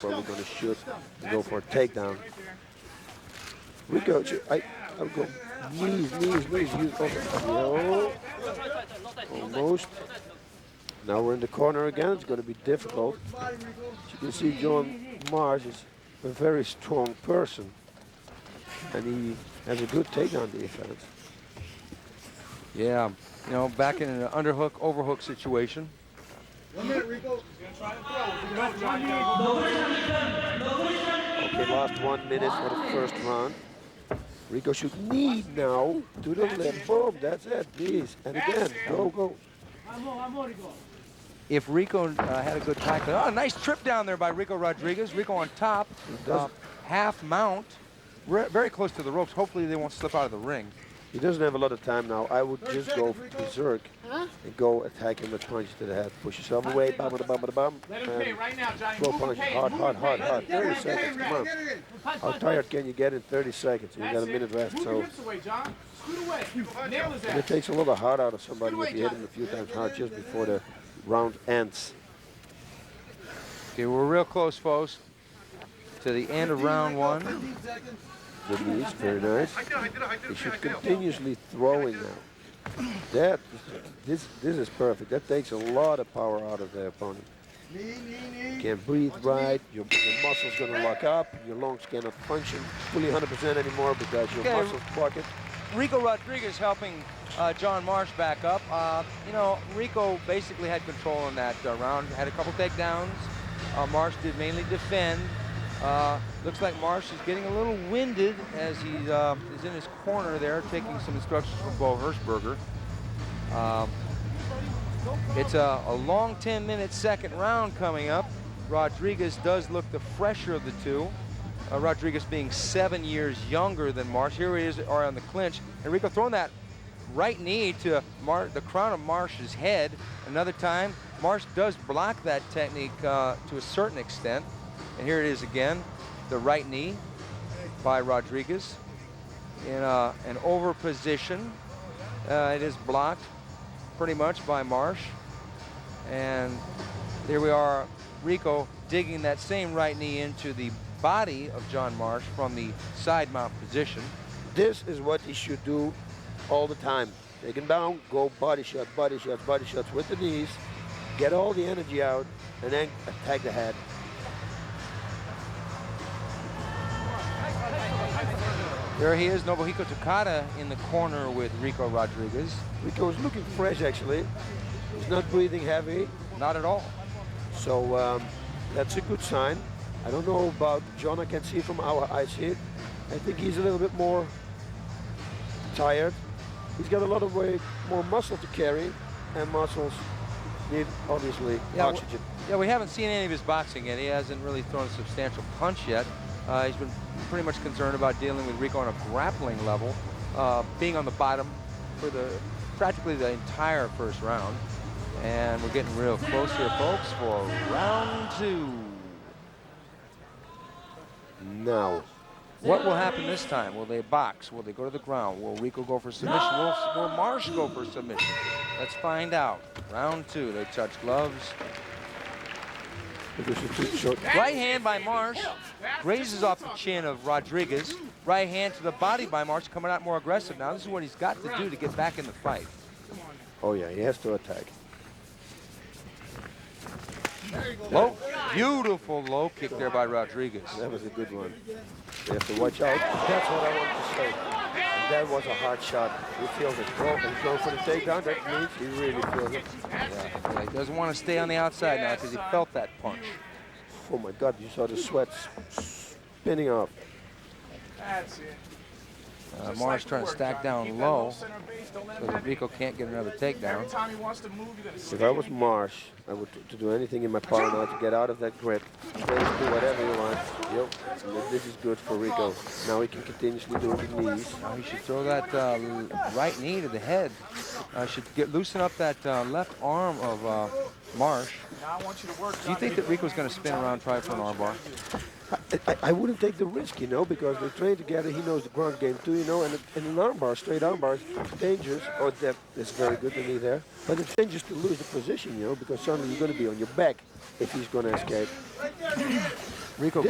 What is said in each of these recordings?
Probably going to shoot and go for a takedown. Ricco, I'll go knees. You no, almost. Now we're in the corner again. It's going to be difficult. As you can see, John Marsh is a very strong person, and he has a good takedown defense. Yeah, you know, back in an underhook, overhook situation. 1 minute, Rico. Okay, last 1 minute for the first round. Ricco should knee now to the left. Boom, that's it. Knees. And again, go. If Ricco had a good tackle. Oh, nice trip down there by Ricco Rodriguez. Ricco on top, half mount, very close to the ropes. Hopefully they won't slip out of the ring. He doesn't have a lot of time now. I would just go berserk and go attack him with punches to the head. Push yourself away, bum. Let him pay right now, Johnny. Go punch hard. 30 seconds, come on. How tired can you get in 30 seconds? You got a minute left, so. And it takes a lot of heart out of somebody if you hit him a few times hard just before the round ends. Okay, we're real close, folks, to the end of round 1. Good knees, very nice. He should continuously throwing now. This is perfect. That takes a lot of power out of the opponent. Can't breathe right. Your muscles gonna lock up. Your lungs cannot function fully 100% anymore because your muscles block it. Ricco Rodriguez helping John Marsh back up. You know, Ricco basically had control in that round. Had a couple takedowns. Marsh did mainly defend. Looks like Marsh is getting a little winded as he is in his corner there, taking some instructions from Bo Hirschberger. It's a long 10-minute second round coming up. Rodriguez does look the fresher of the two. Rodriguez being 7 years younger than Marsh. Here he is on the clinch. And Ricco throwing that right knee to the crown of Marsh's head. Another time, Marsh does block that technique to a certain extent. And here it is again, the right knee by Rodriguez in an over position. It is blocked pretty much by Marsh. And there we are, Ricco digging that same right knee into the body of John Marsh from the side mount position. This is what he should do all the time. Take him down, go body shots with the knees, get all the energy out, and then attack the head. There he is, Nobuhiko Takada in the corner with Ricco Rodriguez. Ricco is looking fresh, actually. He's not breathing heavy. Not at all. So that's a good sign. I don't know about John. I can see from our eyes here. I think he's a little bit more tired. He's got a lot of more muscle to carry, and muscles need, obviously, oxygen. Yeah, we haven't seen any of his boxing yet. He hasn't really thrown a substantial punch yet. He's been pretty much concerned about dealing with Ricco on a grappling level, being on the bottom for practically the entire first round. And we're getting real close here, folks, for round 2. Now, what will happen this time? Will they box? Will they go to the ground? Will Ricco go for submission? Will Marsh go for submission? Let's find out. Round 2, they touch gloves. Right hand by Marsh, grazes off the chin of Rodriguez. Right hand to the body by Marsh, coming out more aggressive now. This is what he's got to do to get back in the fight. Oh yeah, he has to attack. Low, beautiful low kick there by Rodriguez. That was a good one. You have to watch out. That's what I wanted to say. And that was a hard shot. He feels it. Oh, he's going for the takedown. That means he really feels it. Yeah, he doesn't want to stay on the outside now because he felt that punch. Oh my God, you saw the sweat spinning off. That's it. Marsh trying to stack down low so that Ricco can't get another takedown. If I was Marsh, I would do anything in my power now to get out of that grip. Please do whatever you want. Yep, this is good for Ricco. Now he can continuously do the knees. Now he should throw that right knee to the head. Should loosen up that left arm of Marsh. Do you think that Ricco's going to spin around and try for an armbar? I wouldn't take the risk, you know, because they train together. He knows the ground game too, you know, and an armbar, straight armbar, is dangerous. Oh, that's very good to me there. But it's dangerous to lose the position, you know, because suddenly you're going to be on your back if he's going to escape. Rico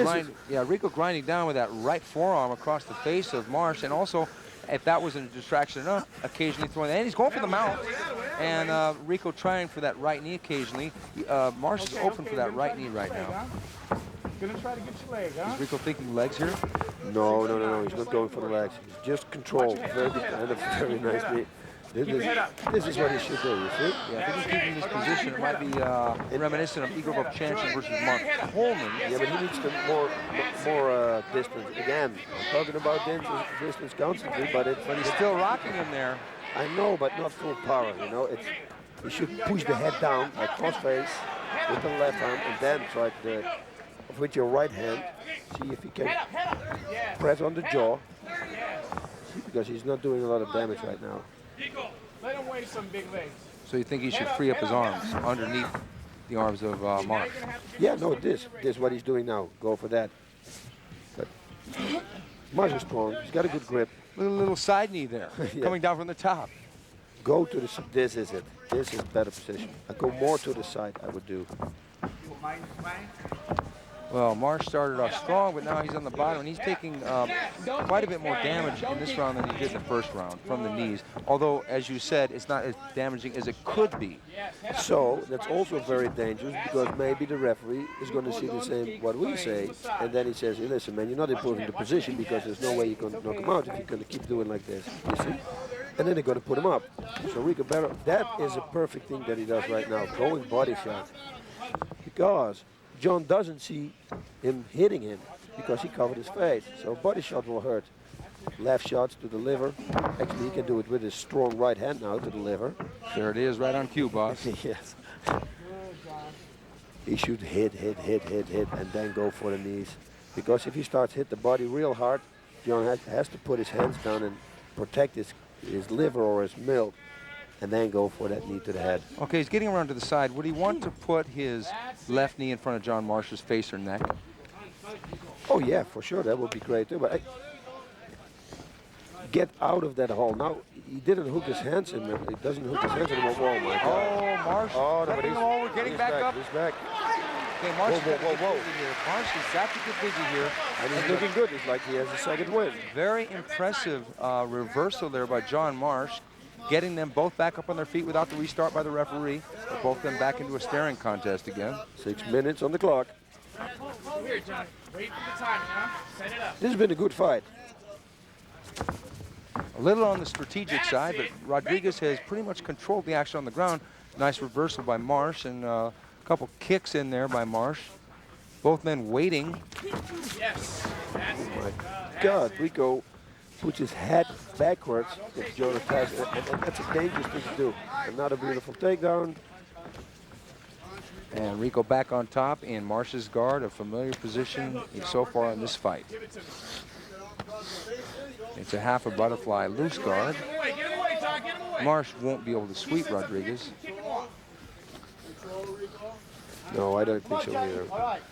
grinding down with that right forearm across the face of Marsh, and also, if that wasn't a distraction enough, occasionally throwing, and he's going for the mount, and Rico trying for that right knee occasionally. Marsh is open for that right knee right now. Gonna try to get your leg, huh? Is Rico thinking legs here? No, he's not going for the legs. He's just control. Very good and a very nice knee. This is what he should do, you see? Yeah, I think he's keeping this position. It might be reminiscent of Igor Vovchanchyn versus Mark Coleman. Yeah, but he needs to more distance. Again, I'm talking about distance constantly, but he's still rocking him there. I know, but not full power, you know. He should push the head down, like cross face, with the left arm, and then try to, with your right hand, see if he can press on the jaw, because he's not doing a lot of damage right now. Let him weigh some big legs. So you think he should free up his arms underneath the arms of Marsh? Yeah, no, this is what he's doing now. Go for that. But Marsh is strong. He's got a good grip. Little side knee there, coming down from the top. Go to the, this is it. This is better position. I go more to the side, I would do. Well, Marsh started off strong, but now he's on the bottom, and he's taking quite a bit more damage in this round than he did in the first round from the knees. Although, as you said, it's not as damaging as it could be. So that's also very dangerous, because maybe the referee is going to see the same what we say, and then he says, hey, listen, man, you're not improving the position because there's no way you can knock him out if you're going to keep doing like this. You see? And then they're going to put him up. So Rico Barrow, that is a perfect thing that he does right now, going body shot. Because John doesn't see him hitting him because he covered his face. So body shot will hurt. Left shots to the liver. Actually, he can do it with his strong right hand now to the liver. There it is, right on cue, boss. Yes. He should hit, and then go for the knees. Because if he starts hit the body real hard, John has to put his hands down and protect his liver or his milk, and then go for that knee to the head. Okay, he's getting around to the side. Would he want to put his left knee in front of John Marsh's face or neck? Oh yeah, for sure, that would be great too. But get out of that hole. Now, he didn't hook his hands in. He doesn't hook his hands anymore. Oh my God. Oh, Marsh. Oh, no, we're getting back up. He's back. Okay, Marsh whoa. Here. Marsh is got to get busy here. And he's looking good. It's like he has a second win. Very impressive reversal there by John Marsh, getting them both back up on their feet without the restart by the referee. Both of them back into a staring contest again. 6 minutes on the clock. Here, John. Wait for the timing, huh? Set it up. This has been a good fight. A little on the strategic side, but Rodriguez has pretty much controlled the action on the ground. Nice reversal by Marsh, and a couple kicks in there by Marsh. Both men waiting. Yes. That's Oh my God, Rico puts his head backwards if Jonas has, and that's a dangerous thing to do. Another beautiful takedown. And Rico back on top in Marsh's guard, a familiar position so far in this fight. It's a half a butterfly loose guard. Marsh won't be able to sweep Rodriguez. No, I don't think so either.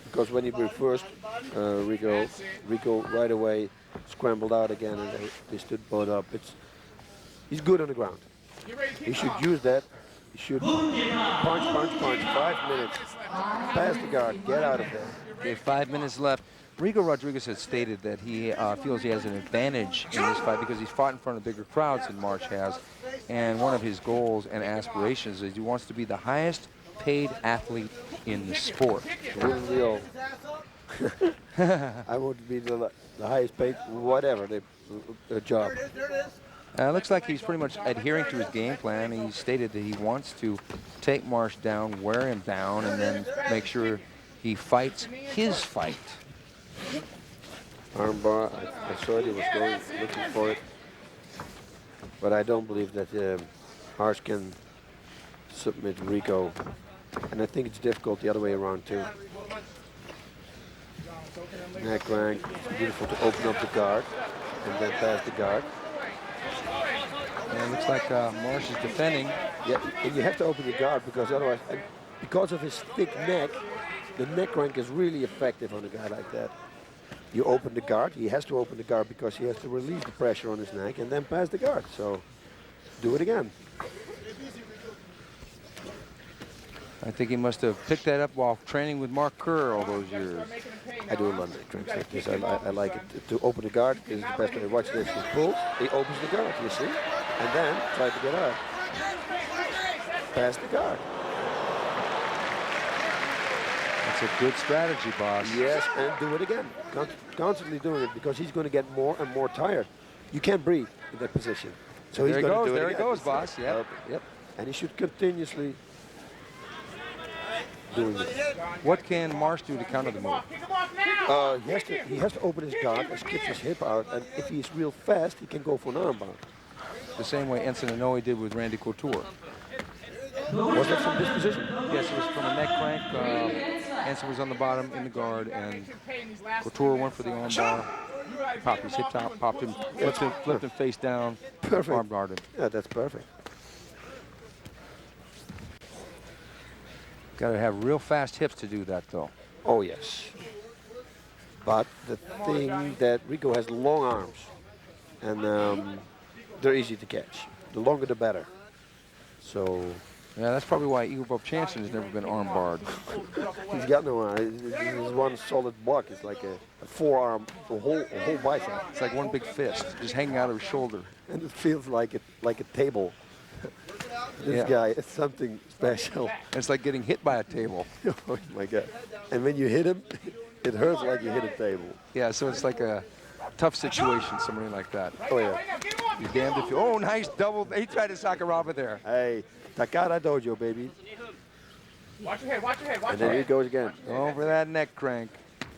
Because when he reversed Rico right away scrambled out again, and they stood both up. He's good on the ground. He should use that. He should punch. 5 minutes. Pass the guard. Get out of there. Okay, 5 minutes left. Rico Rodriguez has stated that he feels he has an advantage in this fight because he's fought in front of bigger crowds than Marsh has. And one of his goals and aspirations is he wants to be the highest paid athlete in the sport. Wouldn't we all? I would be the highest paid, whatever, the job. Looks like he's pretty much adhering to his game plan. He stated that he wants to take Marsh down, wear him down, and then make sure he fights his fight. Armbar, I saw it, he was looking for it. But I don't believe that Marsh can submit Rico. And I think it's difficult the other way around too. Neck crank, it's beautiful to open up the guard and then pass the guard. And it looks like Marsh is defending. Yeah, and you have to open the guard because otherwise, because of his thick neck, the neck crank is really effective on a guy like that. You open the guard, he has to open the guard because he has to relieve the pressure on his neck and then pass the guard. So do it again. I think he must have picked that up while training with Mark Kerr all those years. I do love the drinks like this. I like it. To open the guard is the best way. Watch this. He pulls, he opens the guard, you see? And then try to get out. Pass the guard. That's a good strategy, boss. Yes, and do it again. Constantly doing it because he's going to get more and more tired. You can't breathe in that position. So he's going to do it There again. he goes, boss. Yep. Yep. And he should continuously doing it. What can Marsh do to counter the move? He has to open his guard and skip his hip out, and if he's real fast, he can go for an armbar. The same way ENSON and INOUE did with Randy Couture. Was that from this position? Yes, it was from a neck crank. ENSON was on the bottom in the guard, and Couture went for the armbar. Popped his hip top, popped him, flipped him face down, Perfect. arm guarded. Yeah, that's perfect. Got to have real fast hips to do that, though. Oh, yes. But the thing that RICCO has long arms, and they're easy to catch. The longer, the better. So yeah, that's probably why Eagle Bob Chanson has never been arm barred. he's got no arm. He's one solid block. It's like a forearm, a whole bicep. It's like one big fist just hanging out of his shoulder. And it feels like a table. This guy is something special. It's like getting hit by a table. Oh my God. And when you hit him, it hurts like you hit a table. Yeah, so it's like a tough situation, somebody like that. Oh yeah. You're damned if you, oh, nice double. He tried to Sakuraba there. Hey, Takara Dojo, baby. Watch your head, watch your head, watch And your then head. he goes again. Over that neck crank.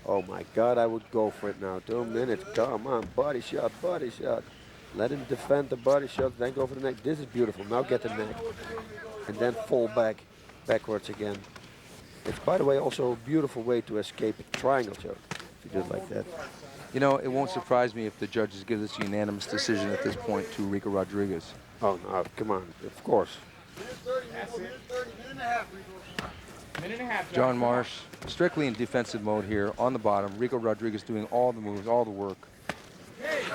Oh my God, I would go for it now. 2 minutes, come on, body shot, body shot. Let him defend the body shot, then go for the neck. This is beautiful, now get the neck. And then fall backwards again. It's, by the way, also a beautiful way to escape a triangle choke, if you do it like that. You know, it won't surprise me if the judges give this a unanimous decision at this point to Rico Rodriguez. Oh no, come on, of course. Minute and a half, John Marsh, strictly in defensive mode here on the bottom. Rico Rodriguez doing all the moves, all the work.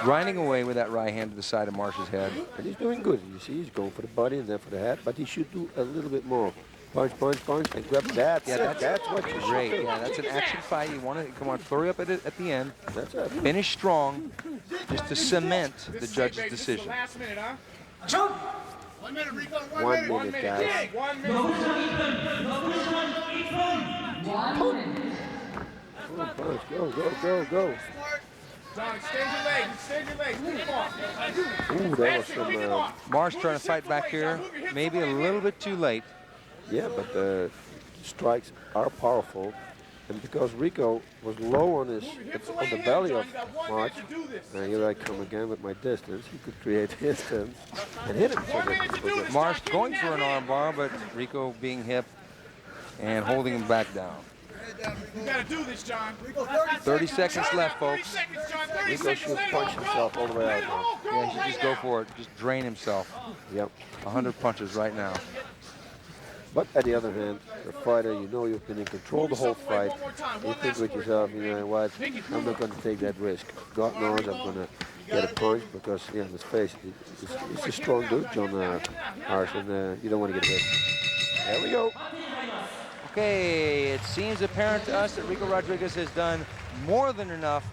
Grinding away with that right hand to the side of Marsh's head. And he's doing good. You see, he's going for the body and then for the head, but he should do a little bit more. Punch, punch, punch, and grab that. Yeah, that's what you great. should do. Yeah, that's an action fight. You want to come on, flurry up at the end. That's it. Finish strong, just to cement the judge's decision. Last minute, huh? 1 minute, guys. 1 minute. Punch, go, go, go, go. John, extend your legs, extend your legs. Kick him off. Ooh, that was some, Marsh trying to fight back here, maybe a little bit too late. yeah, but the strikes are powerful. And because Rico was low on his, on the belly of March, and here I come again with my distance, he could create distance and hit him. So Marsh going for an armbar, but Rico being hip and holding him back down. You gotta do this, John. 30 seconds left, 30 folks. seconds, John. 30 Rico seconds. should Let it punch go. himself all the way out now. Yeah, he should just go for it. Just drain himself. Yep. 100 punches right now. But at the other hand, the fighter, you know you've been in control the whole fight. You think with yourself, you know what, I'm not going to take that risk. God knows I'm going to get a punch because, yeah, let's face it, it's a strong dude, John Marsh, and you don't want to get hit. There we go. Okay, it seems apparent to us that Rico Rodriguez has done more than enough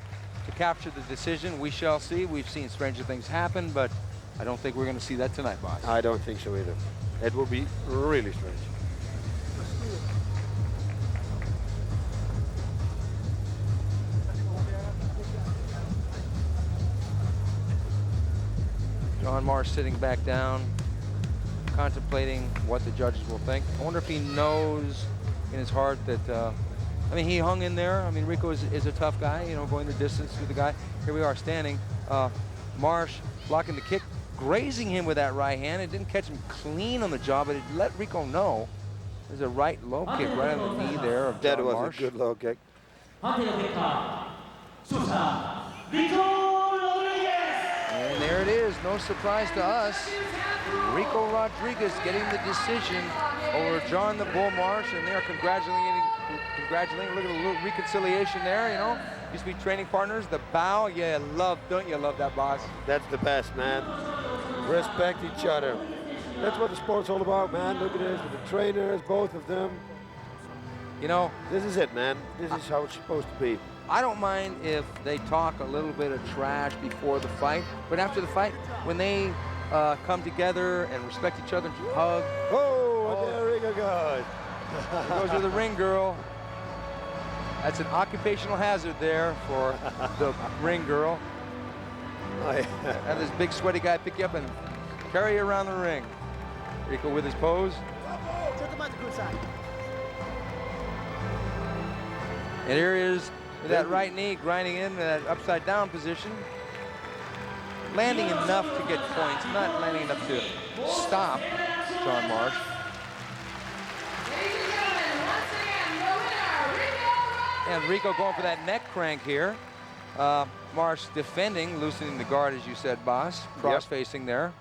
to capture the decision. We shall see. We've seen stranger things happen, but I don't think we're going to see that tonight, boss. I don't think so either. It will be really strange. John Marsh sitting back down, contemplating what the judges will think. I wonder if he knows in his heart that, I mean, he hung in there. I mean, Rico is a tough guy, you know, going the distance with the guy. Here we are standing. Marsh blocking the kick, grazing him with that right hand. It didn't catch him clean on the jaw, but it let Rico know. There's a right low kick right on the knee there of That John was Marsh. a good low kick. And there it is, no surprise to us. Rico Rodriguez getting the decision over John the Bull Marsh, and they're congratulating. Look at the little reconciliation there, you know. Used to be training partners. The bow, don't you love that, boss? That's the best, man. Respect each other. That's what the sport's all about, man. Look at this, with the trainers, both of them. You know, This is it, man. This is how it's supposed to be. I don't mind if they talk a little bit of trash before the fight, but after the fight, when they come together and respect each other and hug. Oh, there we go. There goes with the ring girl. That's an occupational hazard there for the ring girl. Have this big sweaty guy pick you up and carry you around the ring. Ricco with his pose. And here he is with that right knee grinding in that upside down position. Landing enough to get points, not landing enough to stop John Marsh. And Ricco going for that neck crank here. Marsh defending, loosening the guard, as you said, boss. Cross-facing there.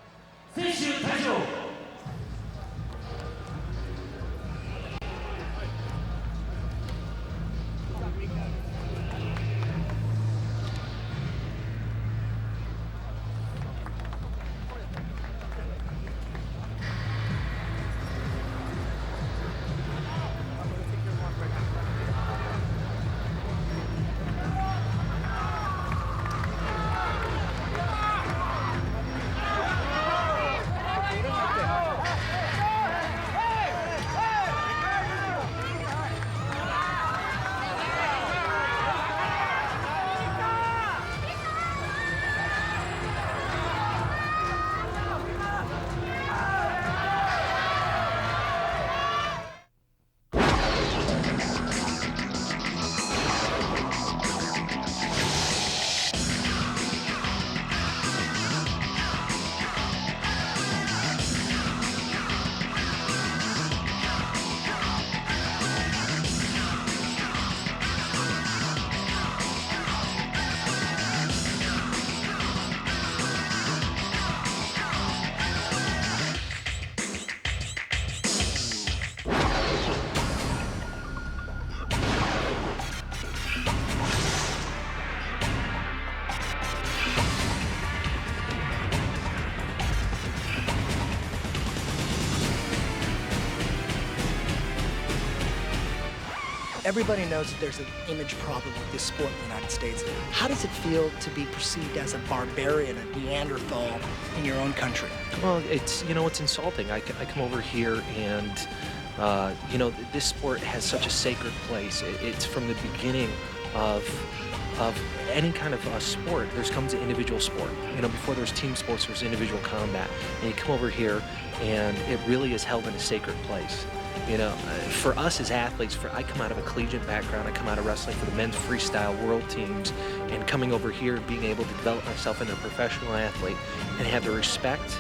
Everybody knows that there's an image problem with this sport in the United States. How does it feel to be perceived as a barbarian, a Neanderthal in your own country? Well, it's, you know, it's insulting. I come over here and, you know, this sport has such a sacred place. It's from the beginning of any kind of sport, there's comes to individual sport. You know, before there's team sports, there's individual combat. And you come over here and it really is held in a sacred place. You know, for us as athletes, I come out of a collegiate background, I come out of wrestling for the men's freestyle world teams, and coming over here and being able to develop myself into a professional athlete and have the respect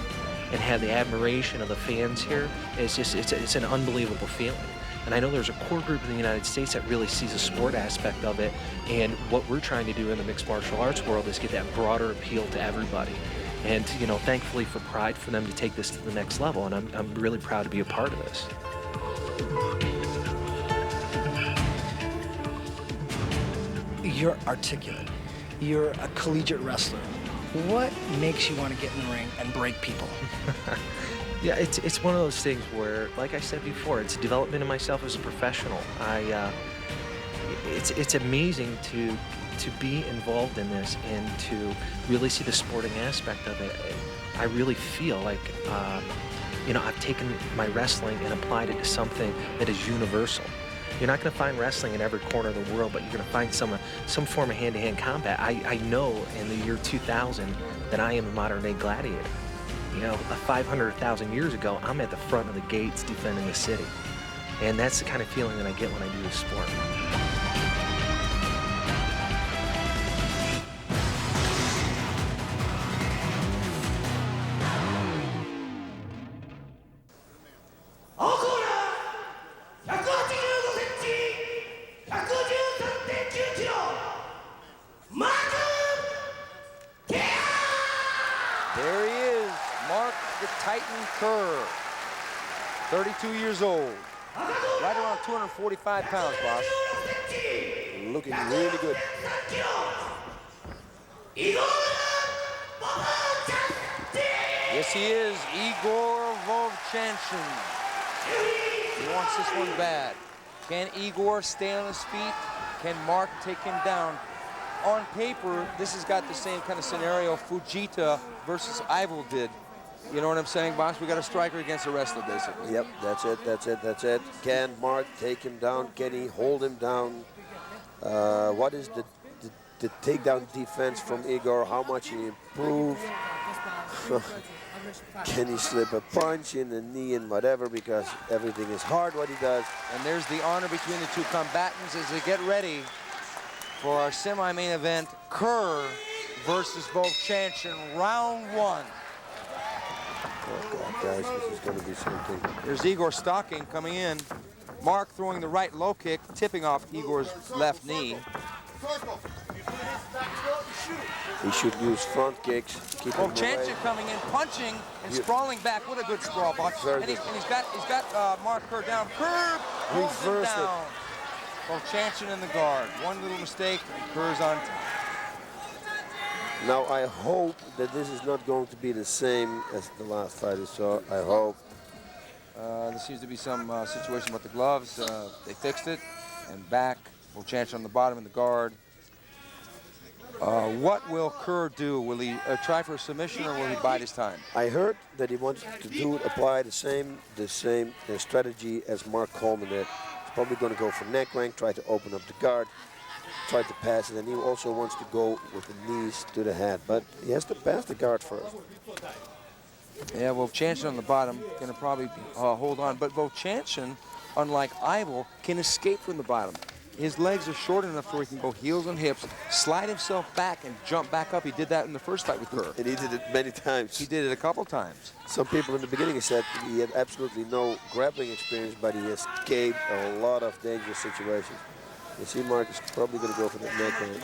and have the admiration of the fans here, it's just, it's an unbelievable feeling. And I know there's a core group in the United States that really sees the sport aspect of it, and what we're trying to do in the mixed martial arts world is get that broader appeal to everybody. And, you know, thankfully for Pride, for them to take this to the next level, and I'm really proud to be a part of this. You're articulate. You're a collegiate wrestler. What makes you want to get in the ring and break people? Yeah, it's one of those things where, like I said before, it's a development of myself as a professional. It's amazing to be involved in this and to really see the sporting aspect of it. I really feel like, you know, I've taken my wrestling and applied it to something that is universal. You're not going to find wrestling in every corner of the world, but you're going to find some form of hand-to-hand combat. I know in the year 2000 that I am a modern-day gladiator. You know, 500,000 years ago, I'm at the front of the gates defending the city. And that's the kind of feeling that I get when I do this sport. There he is, Mark the Titan Kerr, 32 years old, right around 245 pounds, boss. Looking really good. Yes, he is, Igor Vovchanchin. He wants this one bad. Can Igor stay on his feet? Can Mark take him down? On paper, this has got the same kind of scenario Fujita versus Ivil did. You know what I'm saying, boss? We got a striker against a wrestler, basically. Yep, that's it, that's it, that's it. Can Mark take him down? Can he hold him down? What is the takedown defense from Igor? How much he improved? Can he slip a punch in the knee and whatever, because everything is hard what he does. And there's the honor between the two combatants as they get ready for our semi-main event, Kerr versus Vovchanchin, round 1. Oh God, guys, this is going to be something. There's Igor stalking, coming in. Mark throwing the right low kick, tipping off Igor's left knee. He should use front kicks. Keep him away. Vovchanchin coming in, punching and sprawling back. What a good sprawl, box. And he's got Mark Kerr down. Kerr pulls him Reversed it. down. Vovchanchin in the guard. One little mistake, and Kerr's on. Now I hope that this is not going to be the same as the last fight we saw. I hope. There seems to be some situation with the gloves. They fixed it, and back. Vovchanchin on the bottom in the guard. What will Kerr do? Will he try for a submission, or will he bide his time? I heard that he wants to apply the same strategy as Mark Coleman did. He's probably going to go for neck rank, try to open up the guard, try to pass it, and he also wants to go with the knees to the head, but he has to pass the guard first. Yeah, Vovchanchin on the bottom going to probably hold on, but Vovchanchin, unlike Ivil, can escape from the bottom. His legs are short enough where he can go heels and hips, slide himself back and jump back up. He did that in the first fight with Kerr. And he did it many times. He did it a couple times. Some people in the beginning said he had absolutely no grappling experience, but he escaped a lot of dangerous situations. You see, Mark is probably going to go for the neck range,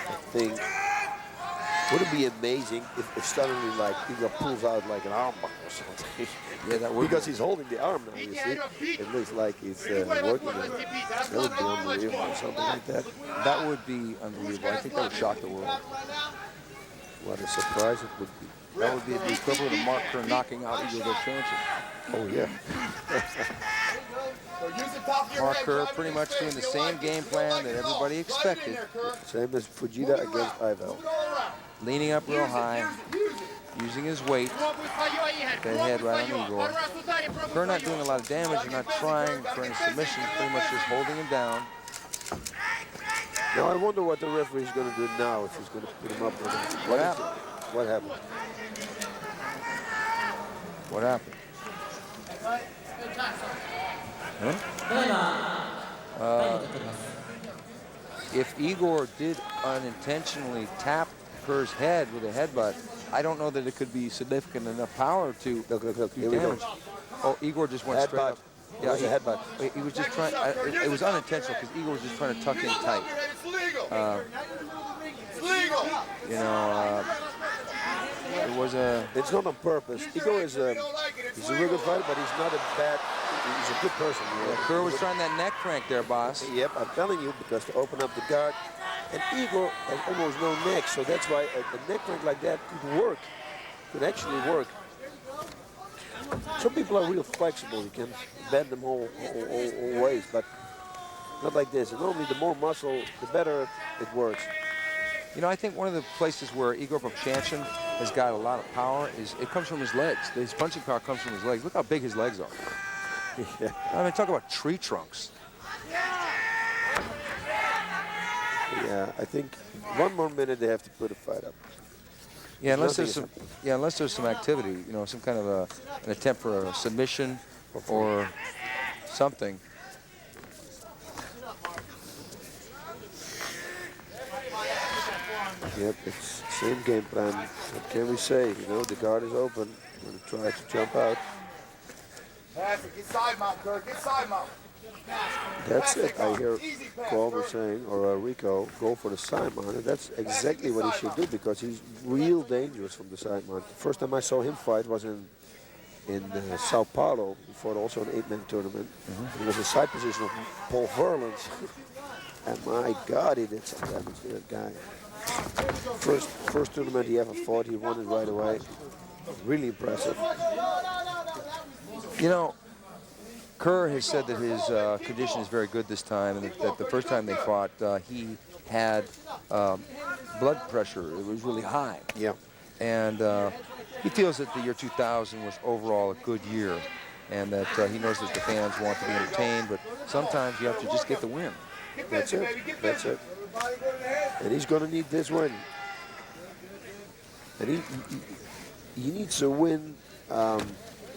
I think. Would it be amazing if suddenly, like, Igor pulls out like an armbar or something? Yeah, that would. Because he's holding the arm now, you see. It looks like he's working it. That would be unbelievable or something like that. That would be unbelievable. I think that would shock the world. What a surprise it would be. That would be the equivalent of Mark Kerr knocking out Igor Vovchanchin. Oh, yeah. Mark Kerr pretty much doing the same game plan that everybody expected. Same as Fujita against Ivil. Leaning up real high, using his weight. That head right on Igor. Kerr not doing a lot of damage and not trying for any submission, pretty much just holding him down. Now I wonder what the referee is going to do now, if he's going to put him up or not. What happened? What happened? What happened? Huh? If Igor did unintentionally tap Kerr's head with a headbutt, I don't know that it could be significant enough power to Look, do here we go. damage. Oh, Igor just went straight up. Yeah, it was a headbutt. He was just trying, it was unintentional because Igor was just trying to tuck in tight. You know, it was a... It's not on purpose. Igor is he's a real good fighter, but he's not a bad, he's a good person. You know? Kerr was trying that neck crank there, boss. Yep, I'm telling you, because to open up the guard, and Igor has almost no neck, so that's why a neck crank like that could work, could actually work. Some people are real flexible. You can bend them all ways, but not like this. And normally the more muscle, the better it works. You know, I think one of the places where Igor Vovchanchin has got a lot of power is it comes from his legs. His punching power comes from his legs. Look how big his legs are. Yeah. I mean, talk about tree trunks. Yeah, I think one more minute they have to put a fight up. Yeah, unless there's some activity, you know, some kind of an attempt for a submission or something. Yep, it's same game plan. What can we say? You know, the guard is open. Going to try to jump out. Get side mount, Kirk. Get side mount. That's it. I hear Coleman saying, or Rico, go for the side mount. And that's exactly what he should do, because he's real dangerous from the side mount. The first time I saw him fight was in Sao Paulo. He fought also an 8-man tournament. It was a side position of Paul Verlins. And my God, he did some damage to that guy. First tournament he ever fought, he won it right away. Really impressive. You know, Kerr has said that his condition is very good this time, and that the first time they fought, he had blood pressure. It was really high. Yeah. And he feels that the year 2000 was overall a good year, and that he knows that the fans want to be entertained, but sometimes you have to just get the win. That's it. That's it. And he's going to need this win. And he needs to win.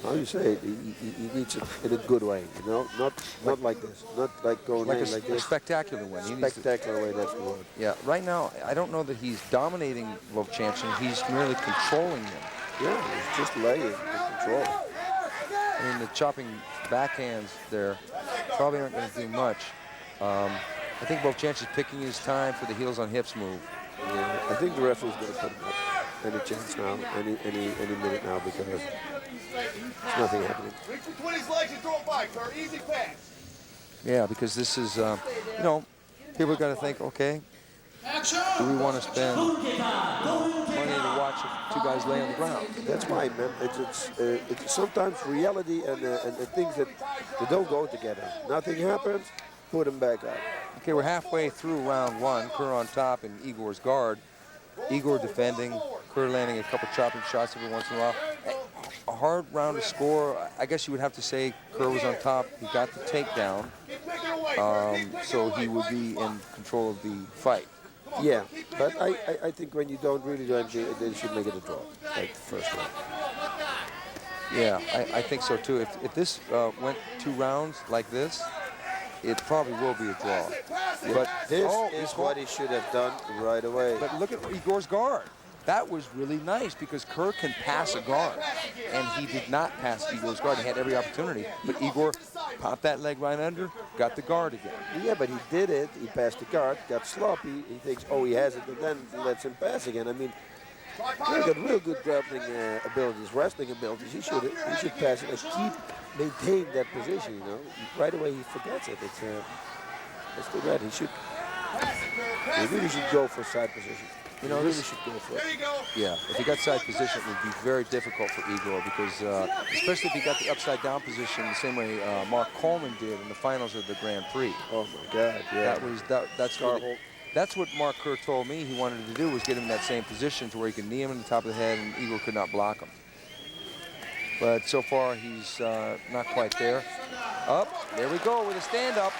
How do you say it? He needs it in a good way, you know, not like this, not like going Like in like this. a spectacular win. He needs to- Spectacular way, that's the word. Yeah, right now, I don't know that he's dominating Vovchanchyn. He's merely controlling him. Yeah, he's just laying in control. I mean, the chopping backhands there probably aren't going to do much. I think Vovchanchyn's picking his time for the heels on hips move. Yeah, I think the referee's going to put him up any chance now, any minute now, because there's nothing happening. Reach between his legs and throw it by, Kurt. Easy pass. Yeah, because this is, you know, people got to think, okay, do we want to spend money to watch two guys lay on the ground? That's why, man. It's sometimes reality and things that they don't go together. Nothing happens, put them back up. Okay, we're halfway through round one. Kerr on top in Igor's guard. Igor defending, Kerr landing a couple chopping shots every once in a while. A hard round to score. I guess you would have to say Kerr was on top. He got the takedown, so he would be in control of the fight. Yeah, but I think when you don't really do anything, they should make it a draw, like the first round. Yeah, I think so too. If this went 2 rounds like this, it probably will be a draw. But This is what he should have done right away. But look at Igor's guard. That was really nice because Kerr can pass a guard, and he did not pass Igor's guard. He had every opportunity, but Igor popped that leg right under, got the guard again. Yeah, but he did it. He passed the guard, got sloppy. He thinks, oh, he has it, and then lets him pass again. I mean, he's got real good grappling abilities, wrestling abilities. He should pass it and maintain that position. You know, right away he forgets it. It's too bad. He really should go for side position. You know, really should go for it. Yeah, if he got side position, it would be very difficult for Igor because, especially if he got the upside down position the same way Mark Coleman did in the finals of the Grand Prix. Oh my God! Yeah, that's what Mark Kerr told me he wanted to do, was get him in that same position to where he could knee him in the top of the head and Igor could not block him. But so far he's not quite there. Up, there we go with a stand up.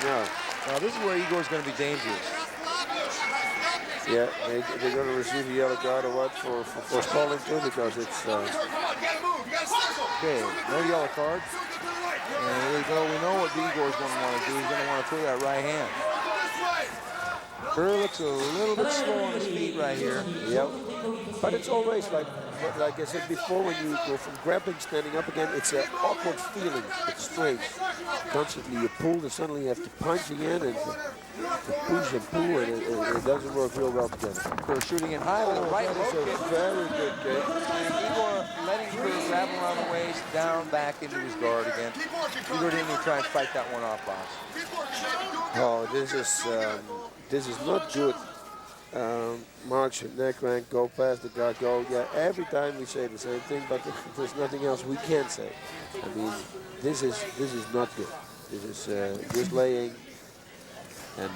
Yeah. Now this is where Igor's going to be dangerous. Yeah, they're going to receive a yellow card or what for stalling too, because it's. Okay, no yellow card. And here we go. We know what Igor's going to want to do. He's going to want to throw that right hand. Kerr looks a little bit slow on his feet right here. Yep. But it's always like I said before, when you go from grappling, standing up again, it's an awkward feeling. It's strange. Constantly you pull, and suddenly you have to punch again, and to push and pull, and it doesn't work real well together. Kerr shooting it high with a right That hook is kick. a very good kick. And Igor letting Kerr grab him around the waist, down, back into his guard again. Igor didn't even try and fight that one off, boss. Oh, this is not good. March and neck rank, go past the guard, go. Yeah, every time we say the same thing, but there's nothing else we can say. I mean, this is not good. This is just laying, and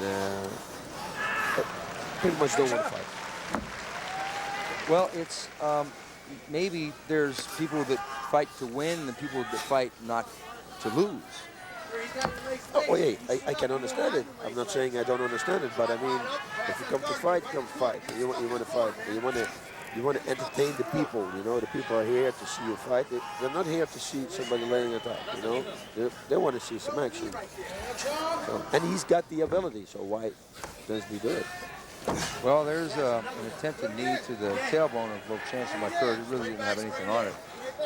pretty much don't want to fight. Well, it's maybe there's people that fight to win and people that fight not to lose. Oh, yeah, I can understand it. I'm not saying I don't understand it, but I mean, if you come to fight, come fight. You want to fight. You want to entertain the people. You know, the people are here to see you fight. They're not here to see somebody laying on top. You know, they want to see some action. So, and he's got the ability, so why doesn't he do it? Well, there's an attempted knee to the tailbone of Vovchanchyn by Kerr. He really didn't have anything on it,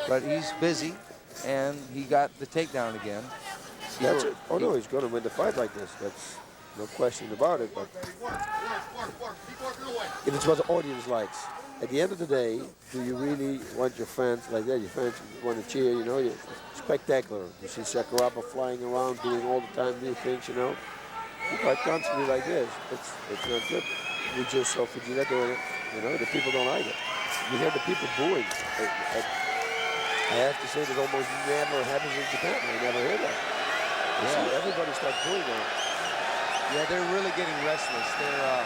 but he's busy, and he got the takedown again. That's it. Oh no, he's going to win the fight like this. That's no question about it. But if it's what the audience likes, at the end of the day, do you really want your fans like that? Your fans want to cheer, you know? You're spectacular. You see Sakuraba flying around, doing all the time new things, you know? You fight constantly like this. It's not good. We just saw Fujineta, you know, the people don't like it. You hear the people booing. I have to say that almost never happens in Japan. I never hear that. You see everybody start doing that. Yeah, they're really getting restless. They're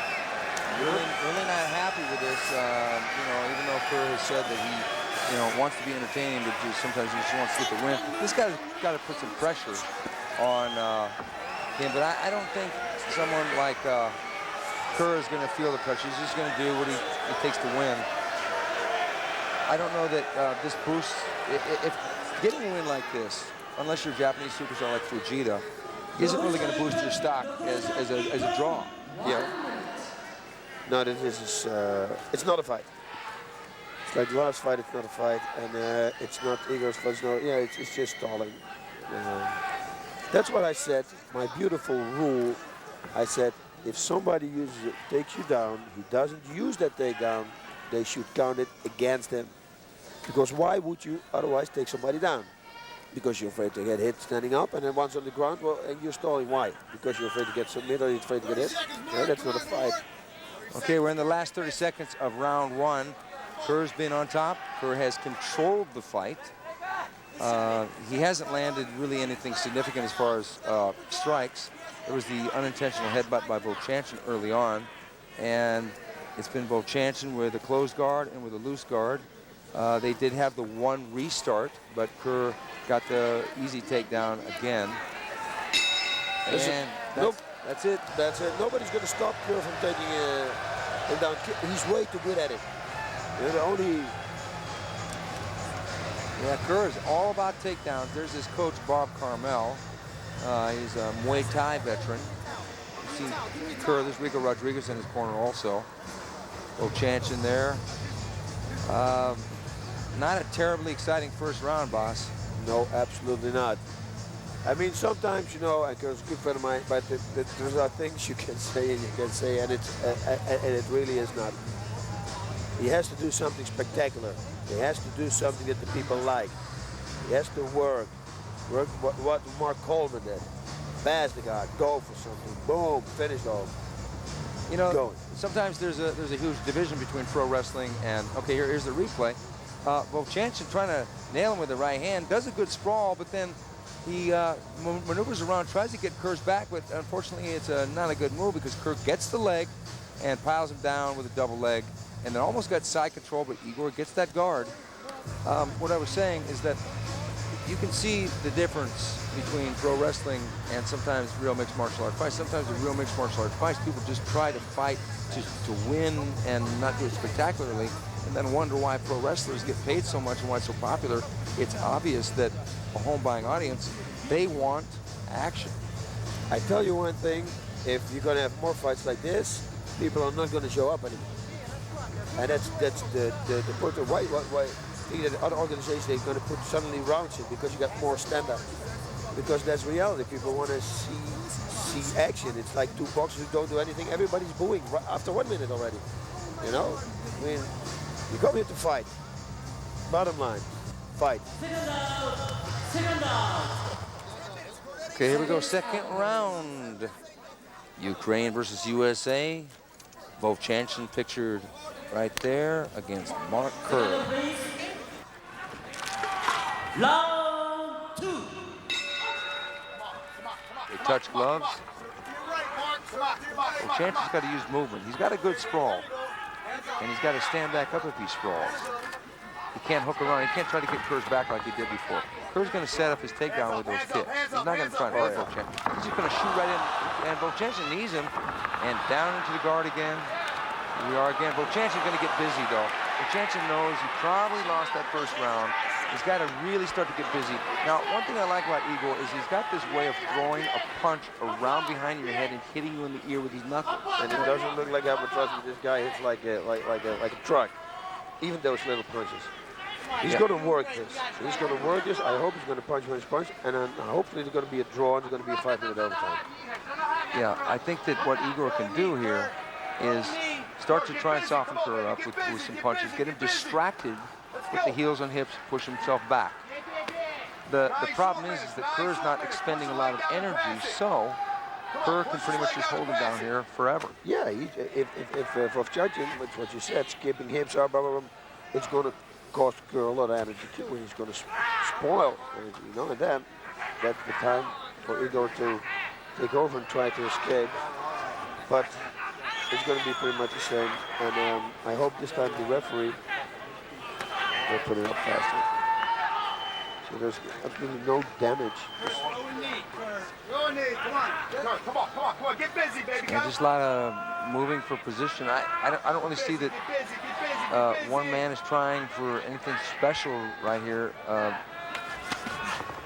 really not happy with this. You know, even though Kerr has said that he, you know, wants to be entertaining, but just sometimes he just wants to get the win. This guy's got to put some pressure on him. But I don't think someone like Kerr is going to feel the pressure. He's just going to do what it takes to win. I don't know that this boosts. If getting a win like this, unless you're a Japanese superstar like Fujita, isn't really going to boost your stock as a draw. Yeah. No, this is, it's not a fight. It's like the last fight, it's not a fight. And it's not Igor's fault. Yeah, it's just stalling. That's what I said, my beautiful rule. I said, if somebody takes you down, he doesn't use that takedown, they should count it against him. Because why would you otherwise take somebody down? Because you're afraid to get hit standing up, and then once on the ground, well, and you're stalling. Why? Because you're afraid to get submitted, or you're afraid to get hit? Yeah, that's not a fight. Okay, we're in the last 30 seconds of round one. Kerr's been on top. Kerr has controlled the fight. He hasn't landed really anything significant as far as strikes. There was the unintentional headbutt by Vovchanchyn early on, and it's been Vovchanchyn with a closed guard and with a loose guard. They did have the one restart, but Kerr got the easy takedown again. And that's it. That's it. Nobody's going to stop Kerr from taking him down. He's way too good at it. You know, Yeah, Kerr is all about takedowns. There's his coach, Bob Carmel. He's a Muay Thai veteran. You've seen Kerr, there's Rico Rodriguez in his corner also. Vovchanchyn there. Not a terribly exciting first round, boss. No, absolutely not. I mean, sometimes, you know, and Kerr's a good friend of mine, but there are things you can say and you can say, and it really is not. He has to do something spectacular. He has to do something that the people like. He has to work what Mark Coleman did. Pass the guard, go for something, boom, finish off. You know, sometimes there's a huge division between pro wrestling and, okay, here's the replay. Vovchanchyn trying to nail him with the right hand, does a good sprawl, but then he maneuvers around, tries to get Kerr's back, but unfortunately it's not a good move because Kerr gets the leg and piles him down with a double leg, and then almost got side control, but Igor gets that guard. What I was saying is that you can see the difference between pro wrestling and sometimes real mixed martial art fights. Sometimes in real mixed martial art fights, people just try to fight to win and not do it spectacularly, and then wonder why pro wrestlers get paid so much and why it's so popular. It's obvious that a home buying audience, they want action. I tell you one thing, if you're going to have more fights like this, people are not going to show up anymore. And that's the point of why the other organizations, they're going to put suddenly rounds in because you got more stand-up. Because that's reality. People want to see action. It's like two boxers who don't do anything. Everybody's booing after 1 minute already. You know? I mean, you come here to fight. Bottom line, fight. Okay, here we go, second round. Ukraine versus USA. Vovchanchyn pictured right there against Mark Kerr. Round two. They touch gloves. Vovchanchyn's got to use movement. He's got a good sprawl. And he's got to stand back up if he sprawls. He can't hook around. He can't try to get Kerr's back like he did before. Kerr's going to set up his takedown with those kicks. He's not going to try to hurt Vovchanchyn. He's just going to shoot right in. And Vovchanchyn knees him. And down into the guard again. Here we are again. Vovchanchyn's going to get busy, though. Vovchanchyn knows he probably lost that first round. He's got to really start to get busy. Now, one thing I like about Igor is he's got this way of throwing a punch around behind your head and hitting you in the ear with his knuckles. And it doesn't look like albatross. This guy hits like a truck. Even those little punches. He's going to work this. He's going to work this. I hope he's going to punch when he's punched. And then hopefully there's going to be a draw and there's going to be a 5-minute overtime. Yeah, I think that what Igor can do here is start to try and soften Kerr up with some punches, get him distracted with the heels and hips, push himself back. The problem is that Kerr's not expending a lot of energy, so Kerr can pretty much just hold him down here forever. Yeah, if Vovchanchyn, which what you said, skipping hips, blah, blah, blah, it's going to cost Kerr a lot of energy too, and he's going to spoil, you know, and then that's the time for Igor to take over and try to escape. But it's going to be pretty much the same, and I hope this time the referee will put it up faster. So there's absolutely no damage. Come on, get busy, baby. And just a lot of moving for position. I don't really see that one man is trying for anything special right here.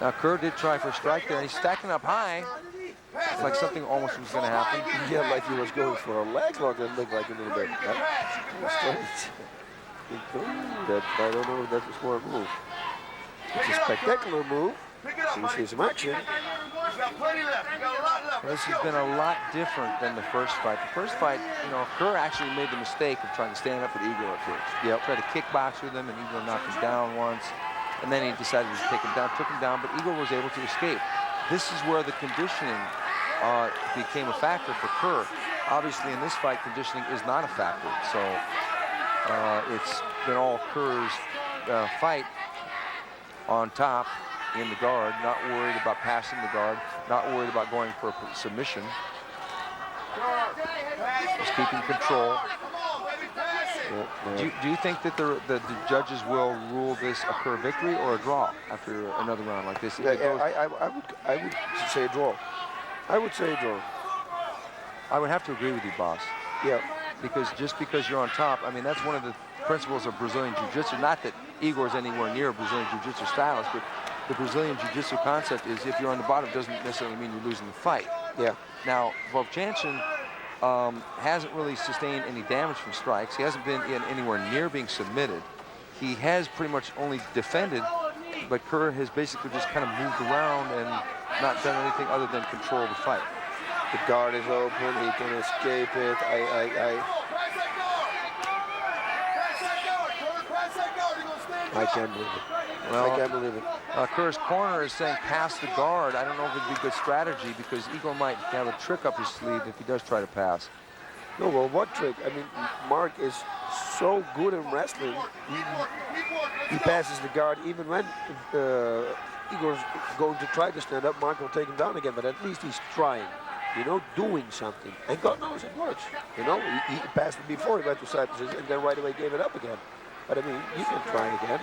Now Kerr did try for a strike there, and he's stacking up high. It's like something almost was going to happen. Yeah, like he was going for a leg lock. It looked like a little bit. I don't know if that's a smart move. It's a spectacular move. So we see some action. This has been a lot different than the first fight. The first fight, you know, Kerr actually made the mistake of trying to stand up with Igor at first. Yep. Tried to kickbox with him, and Igor knocked him down once. And then he decided to take him down, took him down, but Igor was able to escape. This is where the conditioning became a factor for Kerr. Obviously, in this fight, conditioning is not a factor. So it's been all Kerr's fight on top in the guard, not worried about passing the guard, not worried about going for a submission. Just keeping control. Do you think that the judges will rule this a Kerr victory or a draw after another round like this? I would say a draw. I would say a draw. I would have to agree with you, boss. Yeah. Because just because you're on top, I mean, that's one of the principles of Brazilian Jiu-Jitsu. Not that Igor's anywhere near a Brazilian Jiu-Jitsu stylist, but the Brazilian Jiu-Jitsu concept is if you're on the bottom, it doesn't necessarily mean you're losing the fight. Yeah. Now, Vovchanchin hasn't really sustained any damage from strikes. He hasn't been anywhere near being submitted. He has pretty much only defended, but Kerr has basically just kind of moved around and not done anything other than control the fight. The guard is open, he can escape it. I can't believe it. Well, I can't believe it. Kerr's corner is saying pass the guard. I don't know if it'd be good strategy because Igor might have a trick up his sleeve if he does try to pass. No, well, what trick? I mean, Mark is so good in wrestling. He passes the guard even when Igor's going to try to stand up. Mark will take him down again, but at least he's trying, you know, doing something. And God knows it works. You know, he passed it before he went to side position and then right away gave it up again. But I mean, you can try again.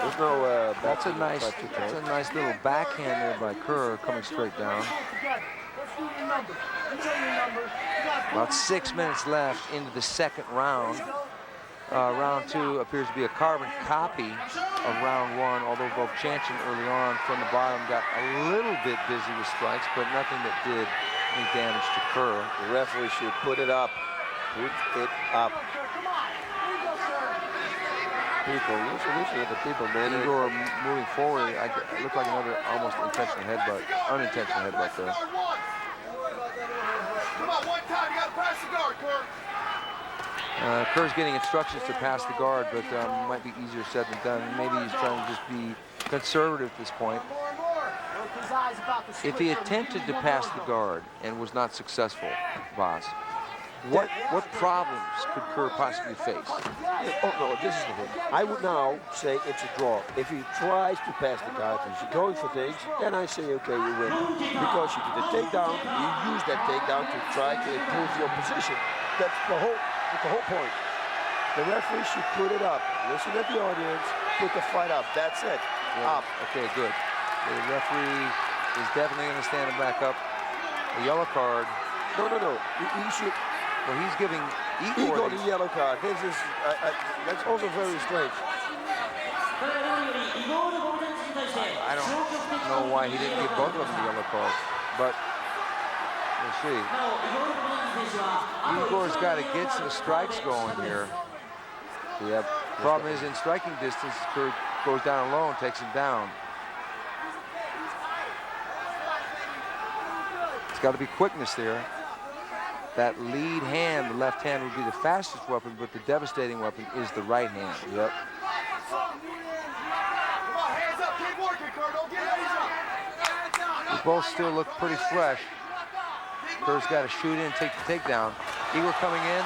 There's no. That's a nice little backhand there by Kerr coming straight down. About 6 minutes left into the second round. Round two appears to be a carbon copy of round one, although Vovchanchin early on from the bottom got a little bit busy with strikes, but nothing that did any damage to Kerr. The referee should put it up. Put it up. People, listen to the people, man. Igor moving forward, it looked like another almost intentional headbutt, unintentional headbutt there. Come on, one time, you gotta pass the guard, Kerr. Kerr's getting instructions to pass the guard, but might be easier said than done. Maybe he's trying to just be conservative at this point. If he attempted to pass the guard and was not successful, boss, what problems could Kerr possibly face? Oh, no, this is the thing. I would now say it's a draw. If he tries to pass the guard, if he's going for things, then I say, okay, you win. Because you did a takedown, you use that takedown to try to improve your position. That's the whole point. The referee should put it up. Listen at the audience, put the fight up. That's it. Yeah. Up. Okay, good. The referee is definitely going to stand him back up. A yellow card. No. He should. Well, he's giving Igor the yellow card. This is that's also very strange. I don't know why he didn't give both of them the yellow card, but we'll see. Igor's got to get some strikes going here. The problem is in striking distance, Kerr goes down alone, takes him down. It's got to be quickness there. That lead hand, the left hand, would be the fastest weapon, but the devastating weapon is the right hand. Yep. They both still look pretty fresh. Kerr's got to shoot in, take the takedown. Igor coming in.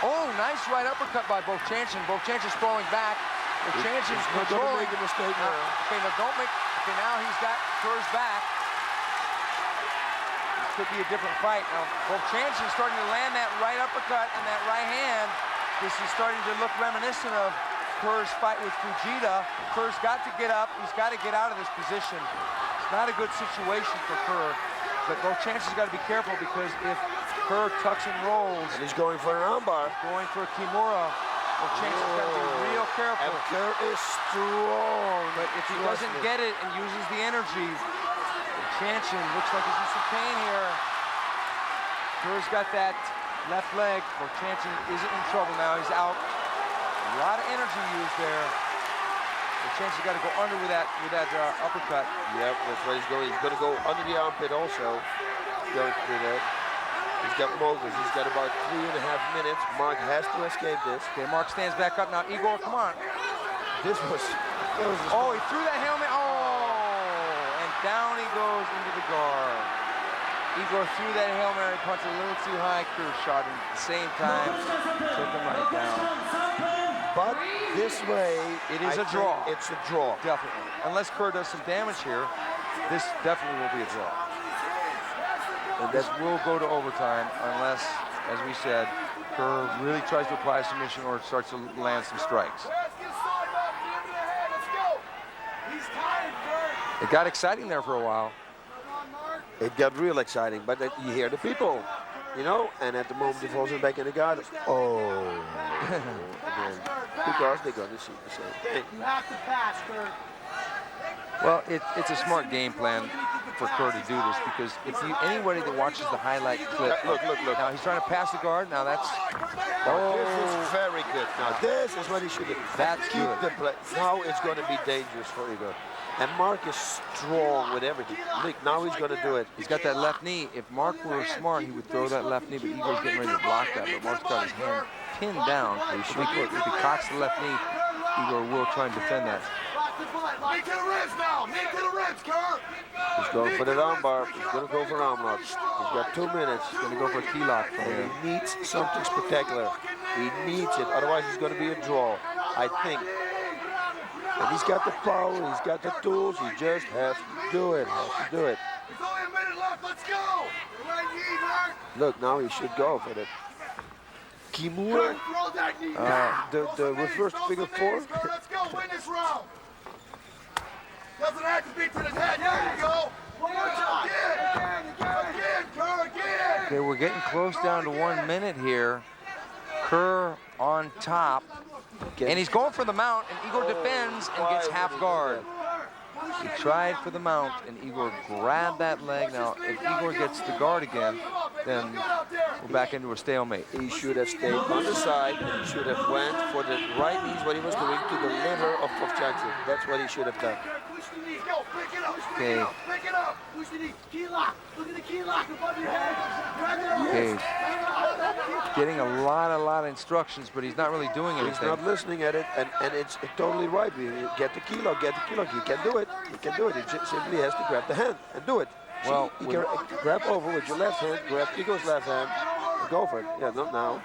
Oh, nice right uppercut by Vovchanchin. Vovchanchin's falling back. Bochanski's He's not going to controlling. make a mistake now. Okay, now don't make. Okay, now he's got Kerr's back. This could be a different fight. Now, Bochanski's starting to land that right uppercut and that right hand. This is starting to look reminiscent of Kerr's fight with Fujita. Kerr's got to get up. He's got to get out of this position. It's not a good situation for Kerr. But Bochanski's got to be careful because if Kerr tucks and rolls, And he's going for an armbar. going for a Kimura, Bochanski's got to be real careful. And Kerr is strong. But if he doesn't get it and uses the energy, Bochanski looks like he's in some pain here. Kerr's got that left leg. Bochanski isn't in trouble now. He's out. A lot of energy used there. Bochanski got to go under with that uppercut. Yep, that's where he's going. He's going to go under the armpit also. Going to do that. He's got Moses. He's got about 3.5 minutes. Mark has to escape this. Okay, Mark stands back up now. Igor, come on. This was Oh, he threw that helmet. Oh, and down he goes into the guard. Igor threw that Hail Mary punch a little too high. Kerr shot him at the same time. Took him right down. But this way, It is I a draw. think it's a draw. Definitely. Unless Kerr does some damage here, this definitely will be a draw. And This that's will go to overtime unless, as we said, Kerr really tries to apply a submission or starts to land some strikes. It got exciting there for a while. it got real exciting. But you hear the people, you know, and at the moment he falls back in the guard. Oh, again, because they're going to see the same thing. You have to pass, Kerr. Well, it's a smart game plan for Kerr to do this because if anybody that watches the highlight clip, Look. now he's trying to pass the guard. Now that's This is very good. Now this is what he should do. That's Keep good. the play. Now it's going to be dangerous for Igor. And Mark is strong with everything. Look, now he's going to do it. He's got that left knee. If Mark were smart, he would throw that left knee, but Igor's getting ready to block that. But Mark's got his hand pinned down. If he cocks the left knee, Igor will try and defend that. Knee to the ribs now. Knee to the ribs, Kerr. He's going for that armbar. He's going to go for arm locks. He's got 2 minutes. He's going to go for a key lock from here. And he needs something spectacular. He needs it. Otherwise, it's going to be a draw, I think. And he's got the power. He's got the tools. He just has to do it. Has to do it. There's only a minute left. Let's go. Right knee, Mark. Look, now he should go for that. Kimura. Throw that knee down. The reverse figure four. Let's go. Win this round. Doesn't have to be to the head. There you go. One more time. Again, Kerr, again. Okay, we're getting close down to 1 minute here. Kerr on top. And he's going for the mount, and Igor defends and gets half guard. He tried for the mount, and Igor grabbed that leg. Now, if Igor gets the guard again, then we're back into a stalemate. He should have stayed on the side, and he should have went for the right knees, what he was doing, to the liver of Povchanski. That's what he should have done. Push the knee. Go. Pick it up. Okay. Pick it up. Push the knee. Key lock. Look at the key lock above your head. Grab it up. Okay. Getting a lot of instructions, but he's not really doing He's anything. not listening at it, and it's totally right. Get the kilo, get the kilo. He can do it. He can do it. He simply has to grab the hand and do it. Well, he can grab over with your left hand, grab Igor's left hand, and go for it. Yeah, not now.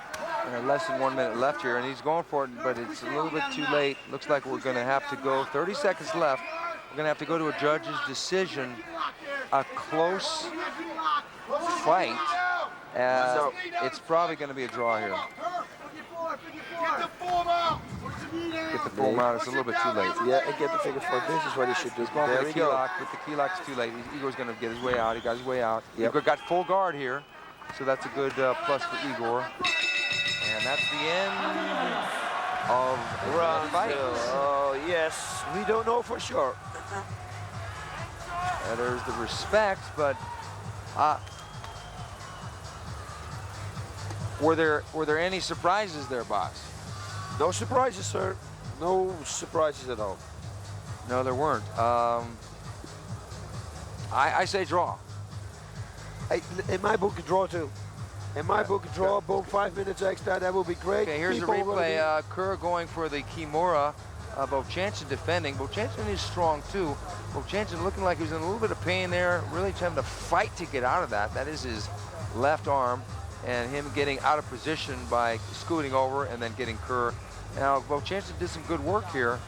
Less than 1 minute left here, and he's going for it, but it's a little bit too late. Looks like we're going to have to go 30 seconds left. We're going to have to go to a judge's decision. A close fight. It's probably going to be a draw here. Get the form out. Get the full mount. It's a little bit too late. Yeah, and get the figure four. This is what he should do. He's going There for we the key go. lock. With the key lock, it's too late. Igor's going to get his way out. He got his way out. Yep. Igor got full guard here, so that's a good plus for Igor. And that's the end of the fight. Oh, yes. We don't know for sure. There's the respect, but were there any surprises there, boss? No surprises, sir. No surprises at all. No, there weren't. I say draw. In my book, a draw too. In my book, a draw. Boom, 5 minutes extra. That will be great. Okay, here's People the will be- replay. Kerr going for the Kimura. Bochanski defending. Bochanski is strong too. Bochanski looking like he was in a little bit of pain there. Really having to fight to get out of that. That is his left arm. and him getting out of position by scooting over and then getting Kerr. Now, Vochanson did some good work here.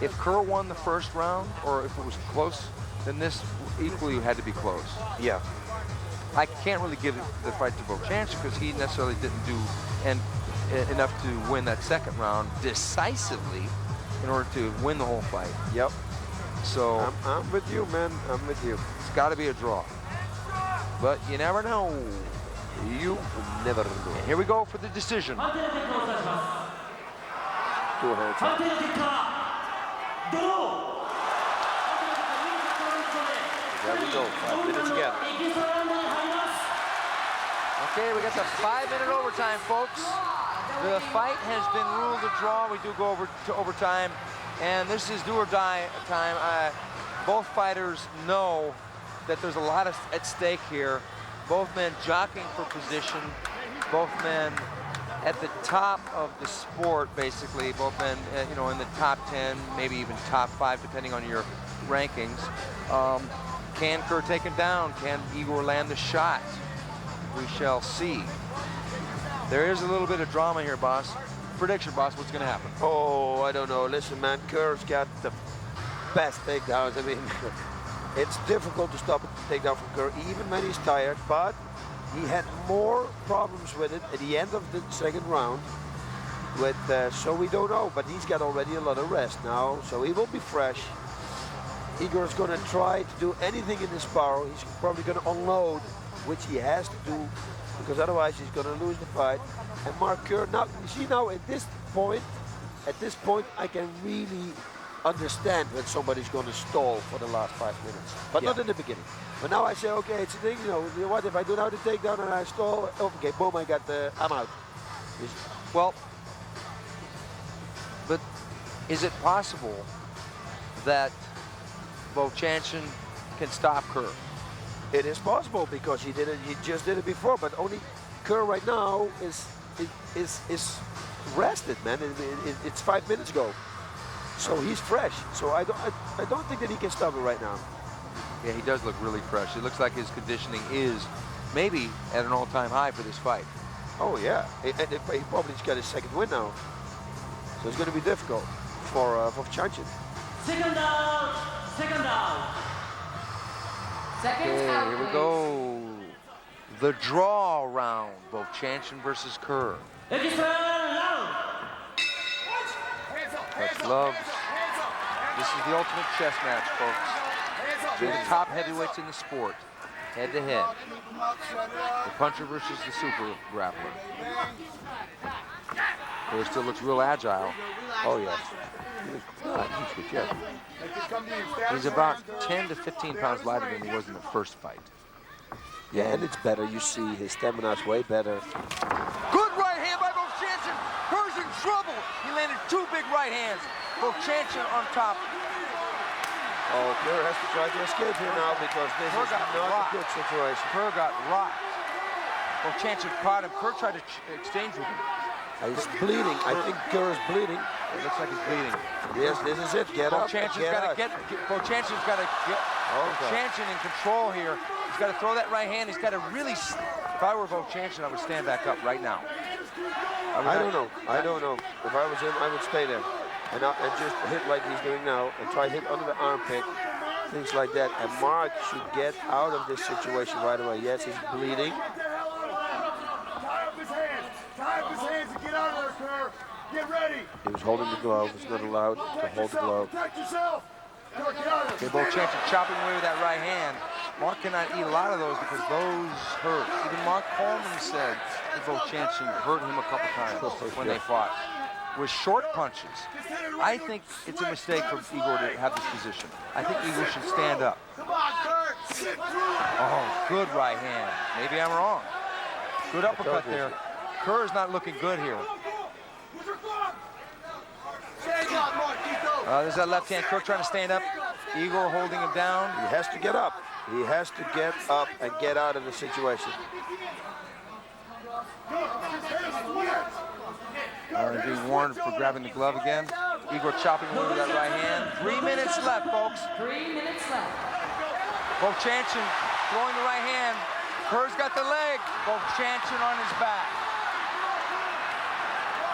If Kerr won the first round, or if it was close, then this equally had to be close. Yeah. I can't really give the fight to Vochanson because he necessarily didn't do enough to win that second round decisively in order to win the whole fight. Yep. So I'm with you, man. I'm with you. it's got to be a draw. But you never know. You never know. And here we go for the decision. 判定の結果をお伝えします。 Two hands 判 up. 定の結果、ドロー。 There we go. 5 minutes again. Okay, we got the 5-minute overtime, folks. The fight has been ruled a draw. We do go over to overtime, and this is do or die time. Both fighters know that there's a lot at stake here. Both men jockeying for position. Both men at the top of the sport, basically. Both men, you know, in the top 10, maybe even top 5, depending on your rankings. Can Kerr take him down? Can Igor land the shot? We shall see. There is a little bit of drama here, boss. Prediction, boss, what's going to happen? Oh, I don't know. Listen, man, Kerr's got the best takedowns. I mean, it's difficult to stop a takedown from Kerr, even when he's tired, but he had more problems with it at the end of the second round. So we don't know, but he's got already a lot of rest now, so he will be fresh. Igor's going to try to do anything in this power. He's probably going to unload, which he has to do, because otherwise he's going to lose the fight. And Mark Kerr, now you see, now at this point, I can really understand when somebody's going to stall for the last 5 minutes, but not in the beginning. But now I say, okay, it's a thing. You know what? If I do now the takedown and I stall, okay, boom, I'm out. Well, but is it possible that Vochanson can stop Kerr? It is possible because he did it. He just did it before, but only Kerr right now is rested, man. It's 5 minutes ago, so he's fresh. So I don't think that he can stop it right now. Yeah, he does look really fresh. It looks like his conditioning is maybe at an all-time high for this fight. Oh yeah, and he probably got his second win now, so it's going to be difficult for Vochanson. Second down, second down. Seconds Okay, out, here we please. go. The draw round, Vochanson versus Kerr. Extra round. Touch gloves. This is the ultimate chess match, folks. Two of the top heavyweights in the sport, head to head. The puncher versus the super grappler. Kerr still looks real agile. Oh yeah. He's about 10 to 15 pounds lighter than he was in the first fight. Yeah, and it's better. You see, his stamina's way better. Good right hand by Vochanson. Kerr's in trouble. He landed 2 big right hands. Vochanson on top. Oh, Kerr has to try to escape here now because this Kerr is got not rocked. a good situation. Kerr got rocked. Vochanson caught him. Kerr tried to exchange with him. He's bleeding. I think Kerr is bleeding. It looks like he's bleeding. Yes, this is it. Get up. Vochanson's Get got to out. get. Vochanson's got to get. Vochanson in control here. He's got to throw that right hand. He's got to really. If I were Vochanson, I would stand back up right now. I don't know. I don't know. If I was him, I would stay there and just hit like he's doing now and try to hit under the armpit, things like that. And Mark should get out of this situation right away. Yes, he's bleeding. Tie up his hands. Tie up his hands and get out of there, Kerr. Get ready. He was holding the glove. He's not allowed to hold the glove. Protect yourself. Kerr, get out of Okay, there. Vochanson chopping away with that right hand. Mark cannot eat a lot of those because those hurt. Even Mark Coleman said that Vochanson hurt him a couple times when they fought with short punches. I think it's a mistake for Igor to have this position. I think Igor should stand up. Come on, Kerr. Sit through. Oh, good right hand. Maybe I'm wrong. Good uppercut there. Kerr is not looking good here. There's that left hand. Kerr trying to stand up. Igor holding him down. He has to get up. He has to get up and get out of the situation. Being warned for grabbing the glove again. Igor chopping away with that right hand. 3 minutes left, folks. 3 minutes left. Vochanson throwing the right hand. Kerr's got the leg. Vovchanchyn on his back.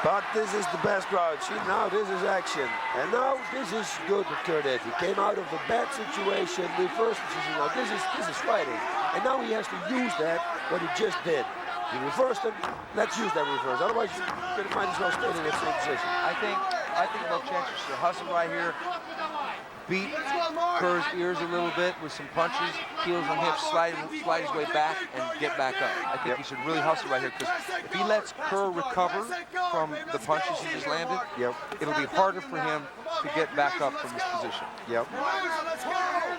But this is the best route. See, now this is action. And now this is good with Kurt. He came out of a bad situation, reversed position. Now this is fighting. And now he has to use that, what he just did. He reversed him. Let's use that reverse. Otherwise, you might as well stay in that same position. I think Vovchanchyn should hustle right here. Beat Kerr's ears a little bit with some punches, heels and hips, slide his way back and get back up. I think he should really hustle right here, because if he lets Kerr recover from the punches he just landed, it'll be harder for him to get back up from this position.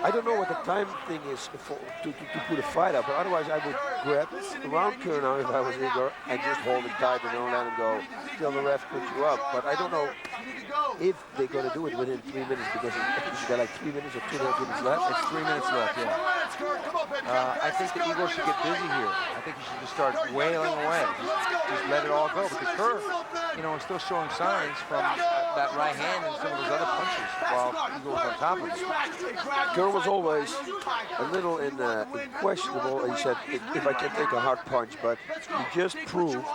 I don't know what the time thing is to put a fight up, but otherwise I would grab around Kerr now if I was Igor and just hold it tight and don't let him go till the ref puts you up. But I don't know if they're going to do it within 3 minutes, because he's got like 3 minutes or 2.5 minutes left. It's 3 minutes left, I think that Igor should get busy here. I think he should just start wailing away. Just let it all go, because Kerr, is still showing signs from that right hand and some of those other punches while Igor was on top of him. Kerr was always a little questionable. He said, if I can take a hard punch, but he just proved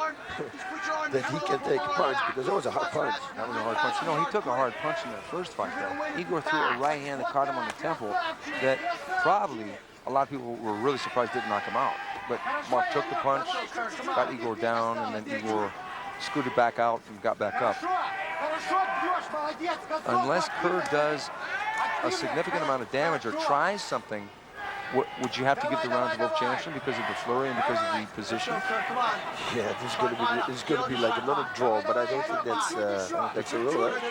that he can take a punch, because that was a hard punch. That was a hard punch. He took a hard punch in that first fight, though. Igor threw a right hand that caught him on the temple that probably a lot of people were really surprised didn't knock him out. But Mark took the punch, got Igor down, and then Igor scooted back out and got back up. Unless Kerr does a significant amount of damage or tries something, would you have to give the round to Vovchanchyn because of the flurry and because of the position? Yeah, this is going to be like another draw, but I don't think that's a rule, right?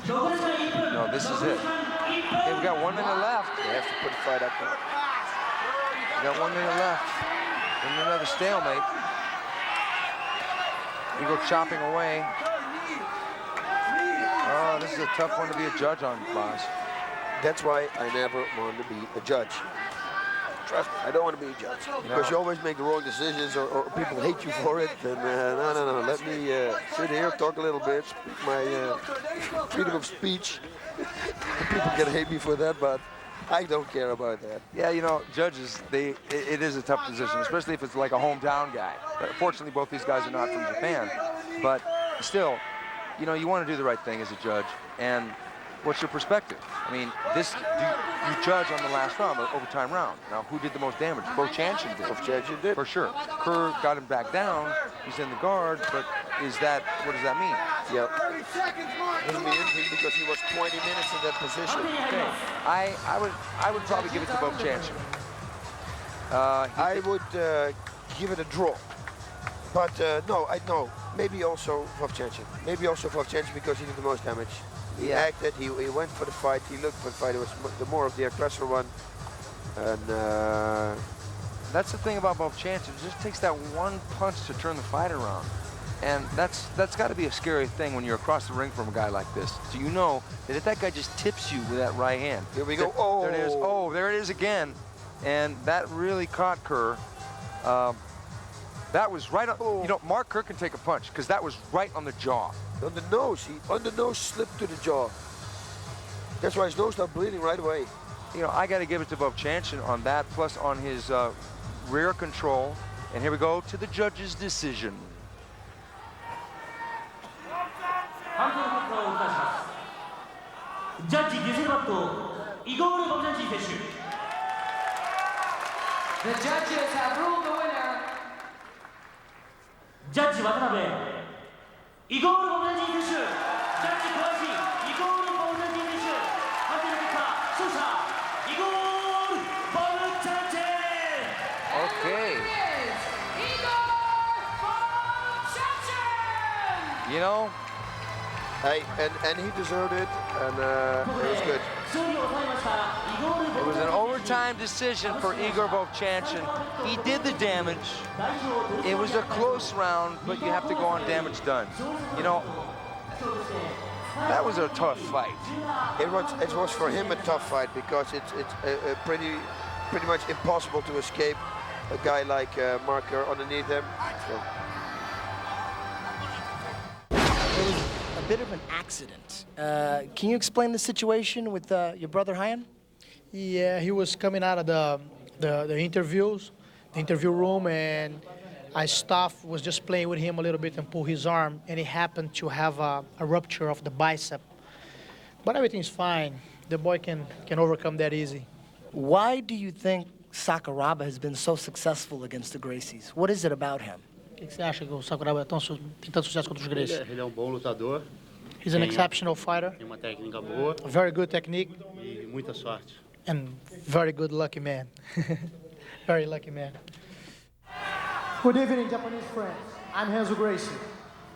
No, this is it. Okay, we got 1 minute left. They have to put the fight up there. We got 1 minute left. And another stalemate. Igor chopping away. Oh, this is a tough one to be a judge on, Bas. That's why I never want to be a judge. Trust me, I don't want to be a judge. Because you always make the wrong decisions, or people hate you for it. And no. Let me sit here, talk a little bit, speak my freedom of speech. People can hate me for that, but I don't care about that. Yeah, judges, it is a tough position, especially if it's like a hometown guy. But fortunately, both these guys are not from Japan. But still, you want to do the right thing as a judge. And what's your perspective? I mean, you judge on the last round, the overtime round. Now, who did the most damage? Vovchanchyn did. Vovchanchyn did. For sure. Kerr got him back down. He's in the guard, but what does that mean? Yep. Doesn't mean anything because he was 20 minutes in that position. Okay. I would probably give it to Vovchanchyn. I would give it a draw. But no, maybe also Vovchanchyn. Maybe also Vovchanchyn because he did the most damage. He acted, he went for the fight, he looked for the fight. It was the more of the aggressor one. And that's the thing about Vovchanchyn. It just takes that one punch to turn the fight around. And that's got to be a scary thing when you're across the ring from a guy like this. So you know that if that guy just tips you with that right hand. Here we go. There it is. Oh, there it is again. And that really caught Kerr. That was right on, Mark Kerr can take a punch because that was right on the jaw. On the nose, on the nose slipped to the jaw. That's why his nose started bleeding right away. I got to give it to Vovchanchyn on that, plus on his rear control. And here we go to the judge's decision. Judge The judges have ruled the winner. Judge Watanabe, Igor Vovchanchyn 選手。Judge Kobayashi, Igor Vovchanchyn 選手。判定の結果、勝者、Igor Vovchanchyn. Okay. Igor Vovchanchyn. Hey, and he deserved it, and it was good. It was an overtime decision for Igor Vovchanchyn. He did the damage. It was a close round, but you have to go on damage done. That was a tough fight. It was for him a tough fight because it's pretty much impossible to escape a guy like Mark Kerr underneath him. So. It was a bit of an accident. Can you explain the situation with your brother Ryan? Yeah, he was coming out of the interviews. the interview room, and a staff was just playing with him a little bit and pulled his arm, and he happened to have a rupture of the bicep. But everything's fine. The boy can overcome that easy. Why do you think Sakuraba has been so successful against the Gracies? What is it about him? O que você acha que o Sakuraba tem tanto sucesso contra os Gracies? Ele é bom lutador. He's an exceptional fighter. Tem uma técnica boa. A very good technique. E muita sorte. And very good lucky man. Very lucky man. Good evening, Japanese friends. I'm Renzo Gracie.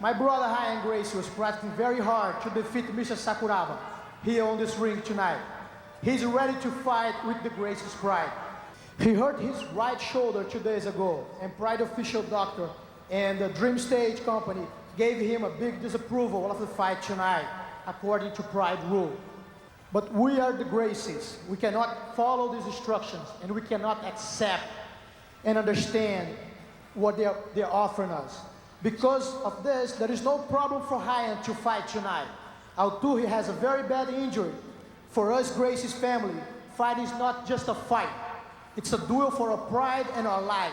My brother Ryan Gracie was practicing very hard to defeat Mr. Sakuraba here on this ring tonight. He's ready to fight with the Gracie's pride. He hurt his right shoulder 2 days ago, and Pride official doctor and the Dream Stage company gave him a big disapproval of the fight tonight, according to Pride rule. But we are the Gracies. We cannot follow these instructions, and we cannot accept and understand what they're offering us. Because of this, there is no problem for Ryan to fight tonight. Although he has a very bad injury, for us Gracie's family, fight is not just a fight. It's a duel for our pride and our life.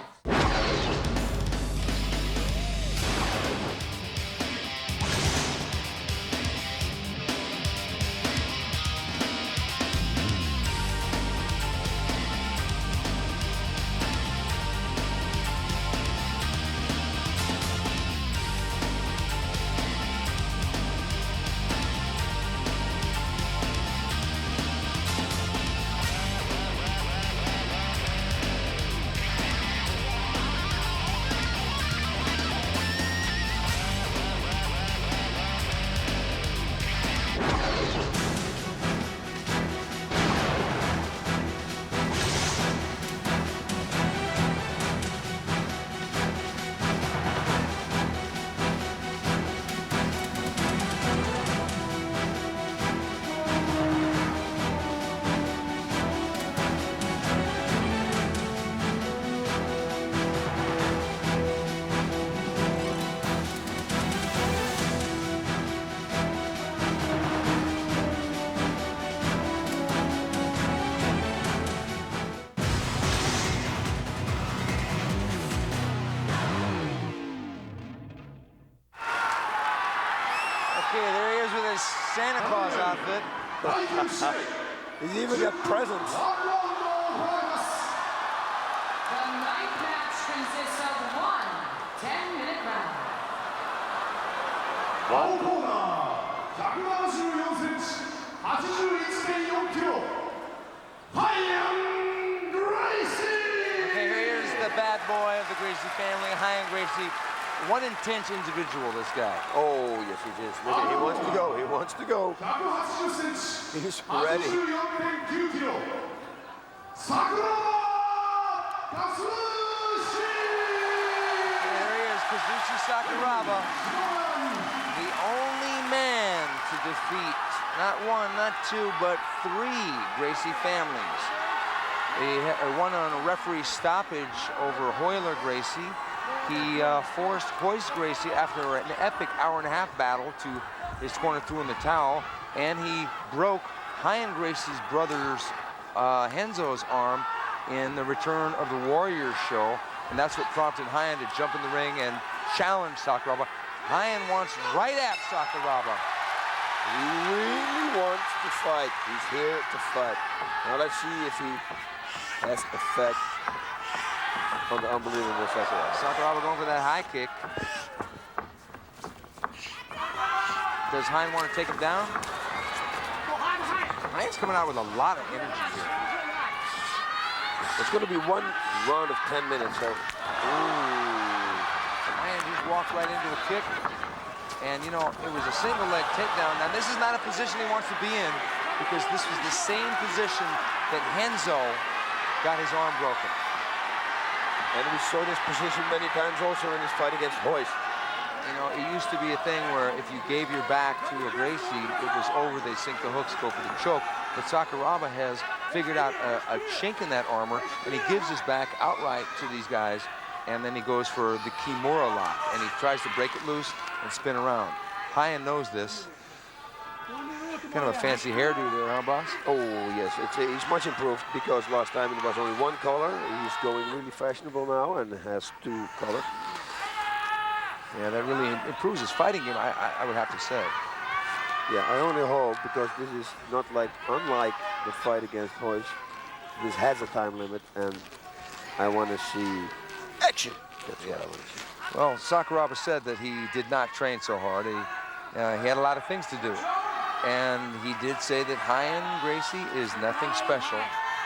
Santa Claus outfit. He's even got presents. The ninth match consists of one 10-minute round. 青コーナー174センチ 81.4 キロ Ryan Gracie. Okay, here's the bad boy of the Gracie family, Ryan Gracie. One intense individual, this guy. Oh, yes, he is. Look at, he wants to go. He wants to go. 180センチ He's ready. 84.9 キロ There he is, Kazushi Sakuraba. The only man to defeat not one, not two, but 3 Gracie families. He won on a referee stoppage over Hoyler Gracie. He forced Hoist Gracie after an epic hour-and-a-half battle to his corner threw in the towel, and he broke Ryan Gracie's brother's Henzo's arm in the Return of the Warriors show, and that's what prompted Ryan to jump in the ring and challenge Sakuraba. Ryan wants right at Sakuraba. He really wants to fight. He's here to fight. Now let's see if he has effect on the unbelievable Sakuraba. Sakuraba going for that high kick. Does Ryan want to take him down? Ryan's coming out with a lot of energy here. It's going to be one round of 10 minutes. So. Ryan just walked right into a kick. And, you know, it was a single leg takedown. Now, this is not a position he wants to be in because this was the same position that Henzo got his arm broken. And we saw this position many times also in his fight against Hoist. You know, it used to be a thing where if you gave your back to a Gracie, it was over, they sink the hooks, go for the choke. But Sakuraba has figured out a chink in that armor, and he gives his back outright to these guys, and then he goes for the Kimura lock, and he tries to break it loose and spin around. Ryan knows this. Kind of a fancy hairdo there, huh, boss? Oh, yes. He's much improved because last time it was only one color. He's going really fashionable now and has 2 colors. Yeah, that really improves his fighting game, I would have to say. Yeah, I only hope, because this is not unlike the fight against Hoyce. This has a time limit, and I want to see action. That's what I want to see. Well, Sakuraba said that he did not train so hard. He had a lot of things to do. And he did say that Ryan Gracie is nothing special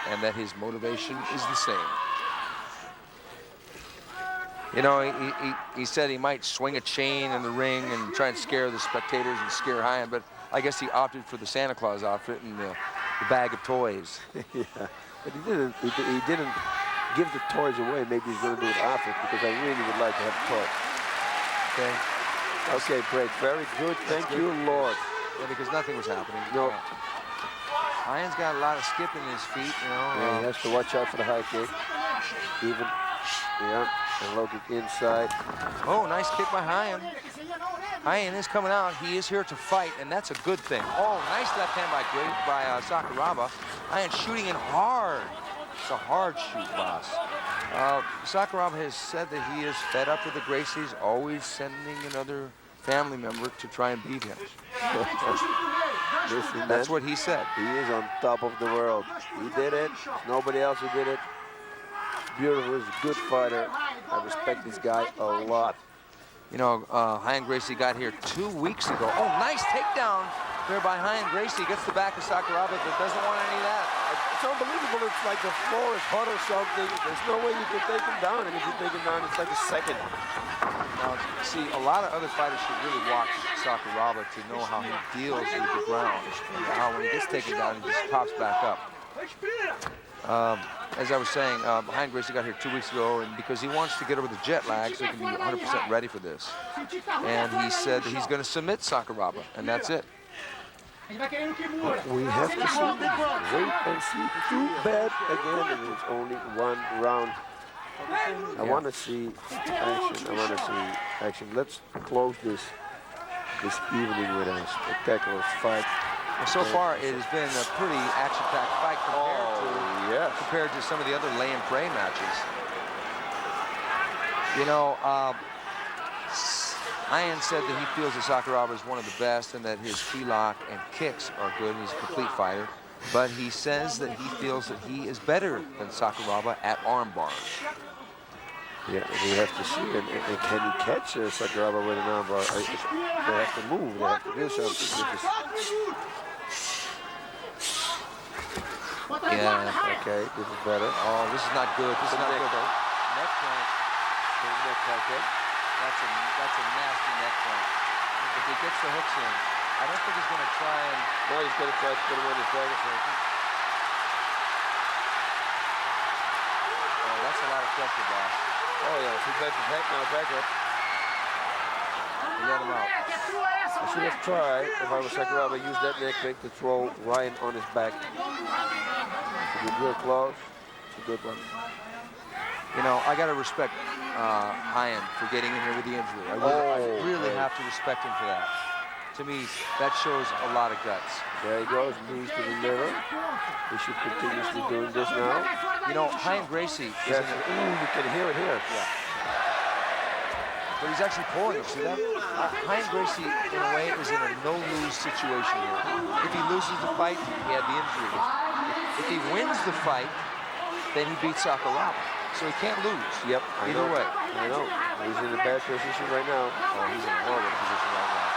and that his motivation is the same. You know, he said he might swing a chain in the ring and try and scare the spectators and scare Ryan, but I guess he opted for the Santa Claus outfit and the bag of toys. Yeah, but he didn't give the toys away. Maybe he's going to do it after, because I really would like to have toys. Okay. Okay, great. Very good. Thank you, Lord. Yeah, because nothing was happening. No. Ryan's got a lot of skip in his feet, you know. Yeah, he has to watch out for the high kick. Even, yeah, and low kick inside. Oh, nice kick by Ryan. Ryan is coming out. He is here to fight, and that's a good thing. Oh, nice left hand by Sakuraba. Ryan shooting in hard. It's a hard shoot, boss. Sakuraba has said that he is fed up with the Gracies, always sending another family member to try and beat him. Listen, that's what he said. He is on top of the world. He did it. Nobody else who did it. Beautiful. He's a good fighter. I respect this guy a lot. You know, Ryan Gracie got here 2 weeks ago. Oh, nice takedown there by Ryan Gracie. Gets the back of Sakuraba, but doesn't want any of that. It's unbelievable. It's like the floor is hot or something. There's no way you can take him down. And if you take him down, it's like a second. Now, see, a lot of other fighters should really watch Sakuraba to know how he deals with the ground. And how when he gets taken down, he just pops back up. As I was saying, Ryan Gracie got here 2 weeks ago, and because he wants to get over the jet lag so he can be 100% ready for this. And he said that he's going to submit Sakuraba, and that's it. We have to see. Wait and see. Too bad again, and it's only 1 round. I want to see action. I want to see action. Let's close this evening with a spectacular fight. Well, so far, it has been a pretty action-packed fight compared to some of the other lay and pray matches. You know, Ryan said that he feels that Sakuraba is one of the best and that his key-lock and kicks are good and he's a complete fighter. But he says that he feels that he is better than Sakuraba at arm bars. Yeah, we have to see. And can he catch Sakuraba with an arm bar? They have to move. They have to do something. Yeah, okay, this is better. Oh, this is not good. This is not good. Neck crank. Neck crank. That's a nasty neck crank. If he gets the hooks in, I don't think he's going to try and... No, he's going to try to put him on his back. Oh, that's a lot of pressure, boss. Oh, yeah, he's back his head now, back up. He let him out. I should have tried, if I was Sakuraba, use that neck crank to throw Ryan on his back. If you're real close, it's a good one. You know, I got to respect Ryan for getting in here with the injury. I really have to respect him for that. To me, that shows a lot of guts. There he goes, knees to the liver. He should continuously doing this now. You know, Ryan Gracie is you can hear it here. Yeah. But he's actually pulling him, see that? Ryan Gracie, in a way, is in a no-lose situation here. If he loses the fight, he had the injury. If he wins the fight, then he beats Sakuraba. So he can't lose. Yep. Either way. I know. He's in a bad position right now. Oh, he's in a horrible position right now.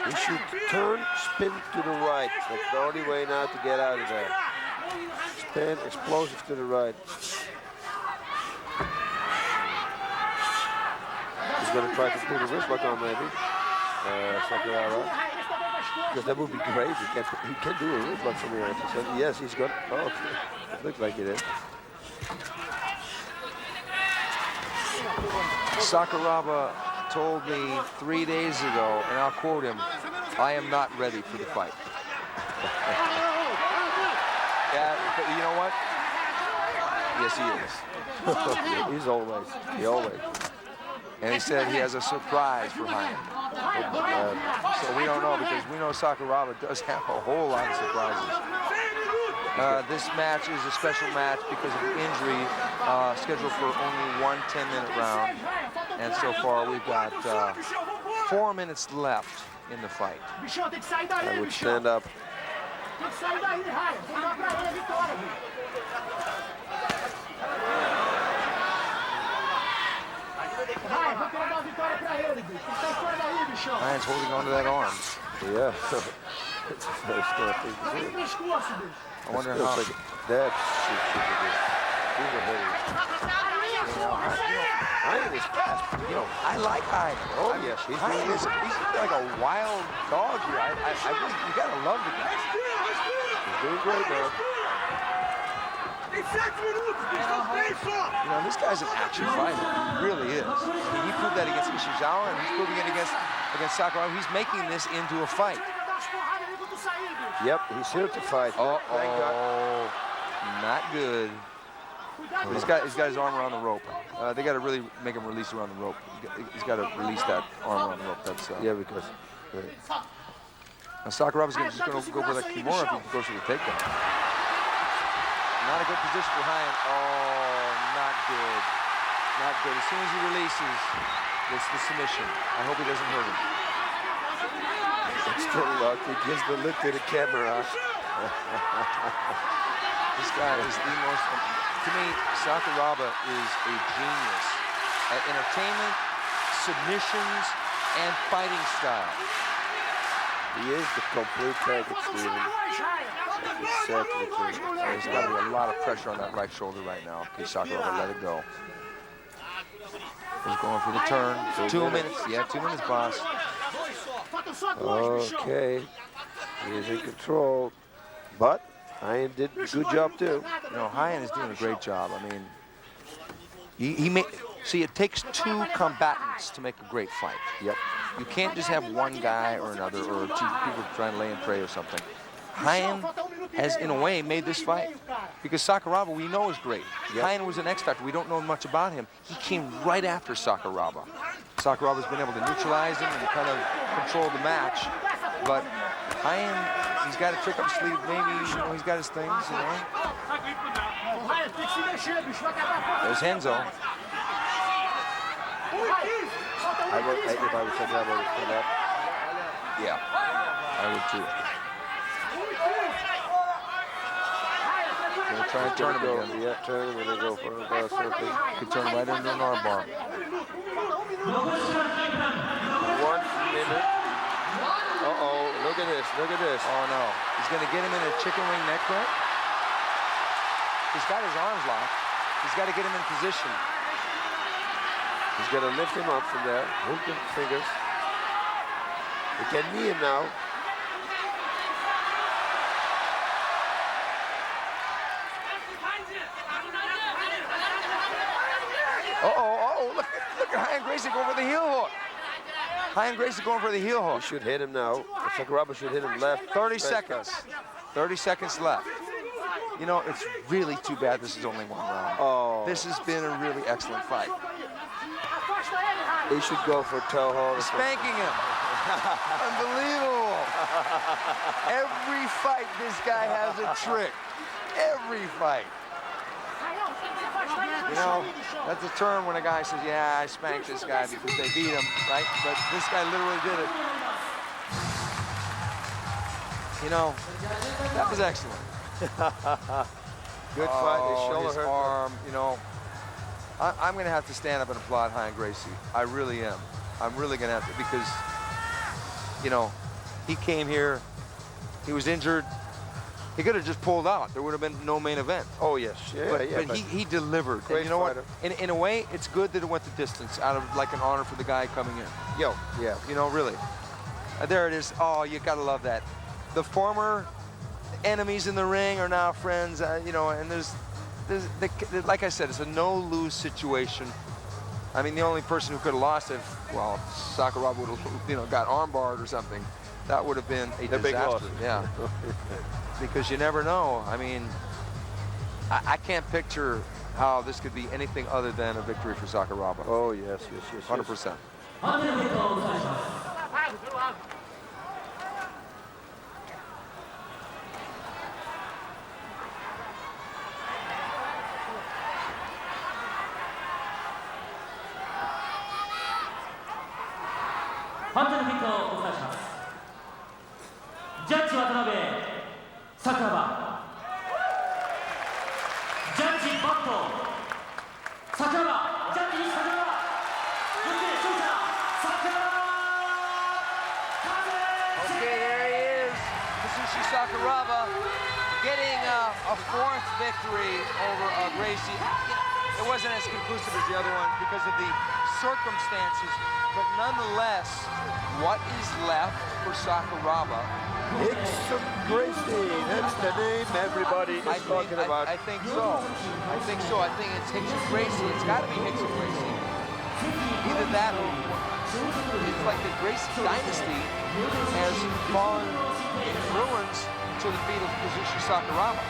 He should turn, spin to the right. That's the only way now to get out of there. Spin, explosive to the right. He's going to try to put a wrist lock on, maybe. Sakuraba. Because that would be great. He can do a wrist lock from here. So yes, he's got. Oh, okay. It looks like it is. Sakuraba told me 3 days ago, and I'll quote him, "I am not ready for the fight." Yeah, but you know what? Yes, he is. He's always. He always. And he said he has a surprise for Hyan. So we don't know, because we know Sakuraba does have a whole lot of surprises. This match is a special match because of the injury, scheduled for only one 10-minute round. And so far we've got 4 minutes left in the fight. I would stand up. Hyan's holding on to that arm. Yeah. It's very scary. I wonder how. That's super good. These are heavy. Hyan is fast. You know, I like Hyan. Oh yes, he's like a wild dog here. I really, you gotta love the guy. He's doing great, man. You know, this guy's an action fighter. He really is. I mean, he proved that against Ishizawa, and he's proving it against Sakuraba. He's making this into a fight. Yep, he's here to fight. Uh-oh, not good. He's got his arm around the rope. They got to really make him release around the rope. He's got to release that arm around the rope. That's yeah, because now Sakuraba's just going to go for that Kimura if he goes for the takedown. Not a good position for Hyan. Oh, not good. Not good. As soon as he releases, it's the submission. I hope he doesn't hurt him. it's still luck. He gives the look to the camera. This guy is the most, to me, Sakuraba is a genius at entertainment, submissions, and fighting style. He is the complete package, Steven. There's got to be a lot of pressure on that right shoulder right now. Okay, Sakuraba, let it go. He's going for the turn. 2 minutes. Yeah, 2 minutes, boss. Okay. He is in control. But Hyan did a good job, too. You know, Hyan is doing a great job. I mean, he made... See, it takes two combatants to make a great fight. Yep. You can't just have one guy or another, or two people trying to lay and pray or something. Hyan has, in a way, made this fight. Because Sakuraba, we know, is great. Yep. Hyan was an X factor. We don't know much about him. He came right after Sakuraba. Sakuraba's been able to neutralize him and kind of control the match. But Hyan, he's got a trick up his sleeve. Maybe, you know, he's got his things, you know. There's Henzo. If I was Sakuraba, I would stand up. Yeah, I would too. Gonna try and turn him again. Yeah, turn him and then go for something. Could turn right into an arm bar. 1 minute. Uh-oh, look at this, look at this. Oh no, he's gonna get him in a chicken wing neck break. He's got his arms locked. He's got to get him in position. He's got to lift him up from there, hook the fingers. He can knee him now. Look at Hyan Gracie going for the heel hook. Hyan Gracie going for the heel hook. He should hit him now. Sakuraba should hit him left. 30 seconds. 30 seconds left. You know, it's really too bad this is only one round. Oh. This has been a really excellent fight. He should go for Toho. Spanking him. Unbelievable. Every fight, this guy has a trick. Every fight. You know, that's a term when a guy says, yeah, I spanked this guy because they beat him, right? But this guy literally did it. You know, that was excellent. Good fight. His shoulder his hurt. arm, you know. I'm going to have to stand up and applaud Hyan Gracie. I really am. I'm really going to have to, because, you know, he came here, he was injured. He could have just pulled out. There would have been no main event. Oh, yes. But he delivered. And you know what? In a way, it's good that it went the distance out of like an honor for the guy coming in. Yo, yeah. You know, really. There it is. Oh, you got to love that. The former enemies in the ring are now friends, you know, and there's like I said, it's a no-lose situation. I mean, the only person who could have lost it, well, Sakuraba would have, you know, got armbarred or something. That would have been a disaster. Yeah. Because you never know. I mean, I can't picture how this could be anything other than a victory for Sakuraba. Oh, yes, yes, yes. 100%. 判定の結果をお伝えします。判定の結果をお伝えします。ジャッジ渡辺、桜庭。ジャッジバット、桜庭。ジャッジ桜庭。よって勝者、桜庭。Okay, there he is, Kazushi Sakuraba, getting a fourth victory over Gracie. It wasn't as conclusive as the other one because of the circumstances, but nonetheless, what is left for Sakuraba? Hickson Gracie, that's the name everybody is talking about. I think so. I think so. I think it's Hickson Gracie. It's got to be Hickson Gracie. Either that or it's like the Gracie dynasty has fallen in ruins to the feet of Kazushi Sakuraba.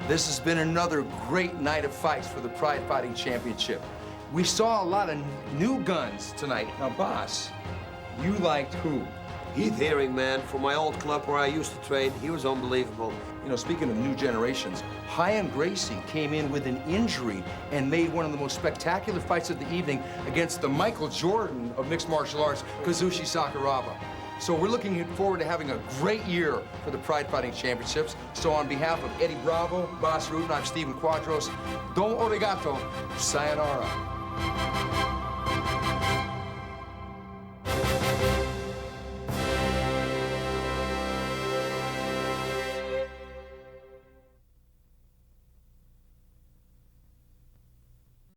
This has been another great night of fights for the Pride Fighting Championship. We saw a lot of new guns tonight. Now, boss, you liked who? Heath Herring, man, from my old club where I used to train. He was unbelievable. You know, speaking of new generations, High-End Gracie came in with an injury and made one of the most spectacular fights of the evening against the Michael Jordan of mixed martial arts, Kazushi Sakuraba. So we're looking forward to having a great year for the Pride Fighting Championships. So on behalf of Eddie Bravo, Boss Root, and I'm Steven Quadros, Domo Arigato, sayonara.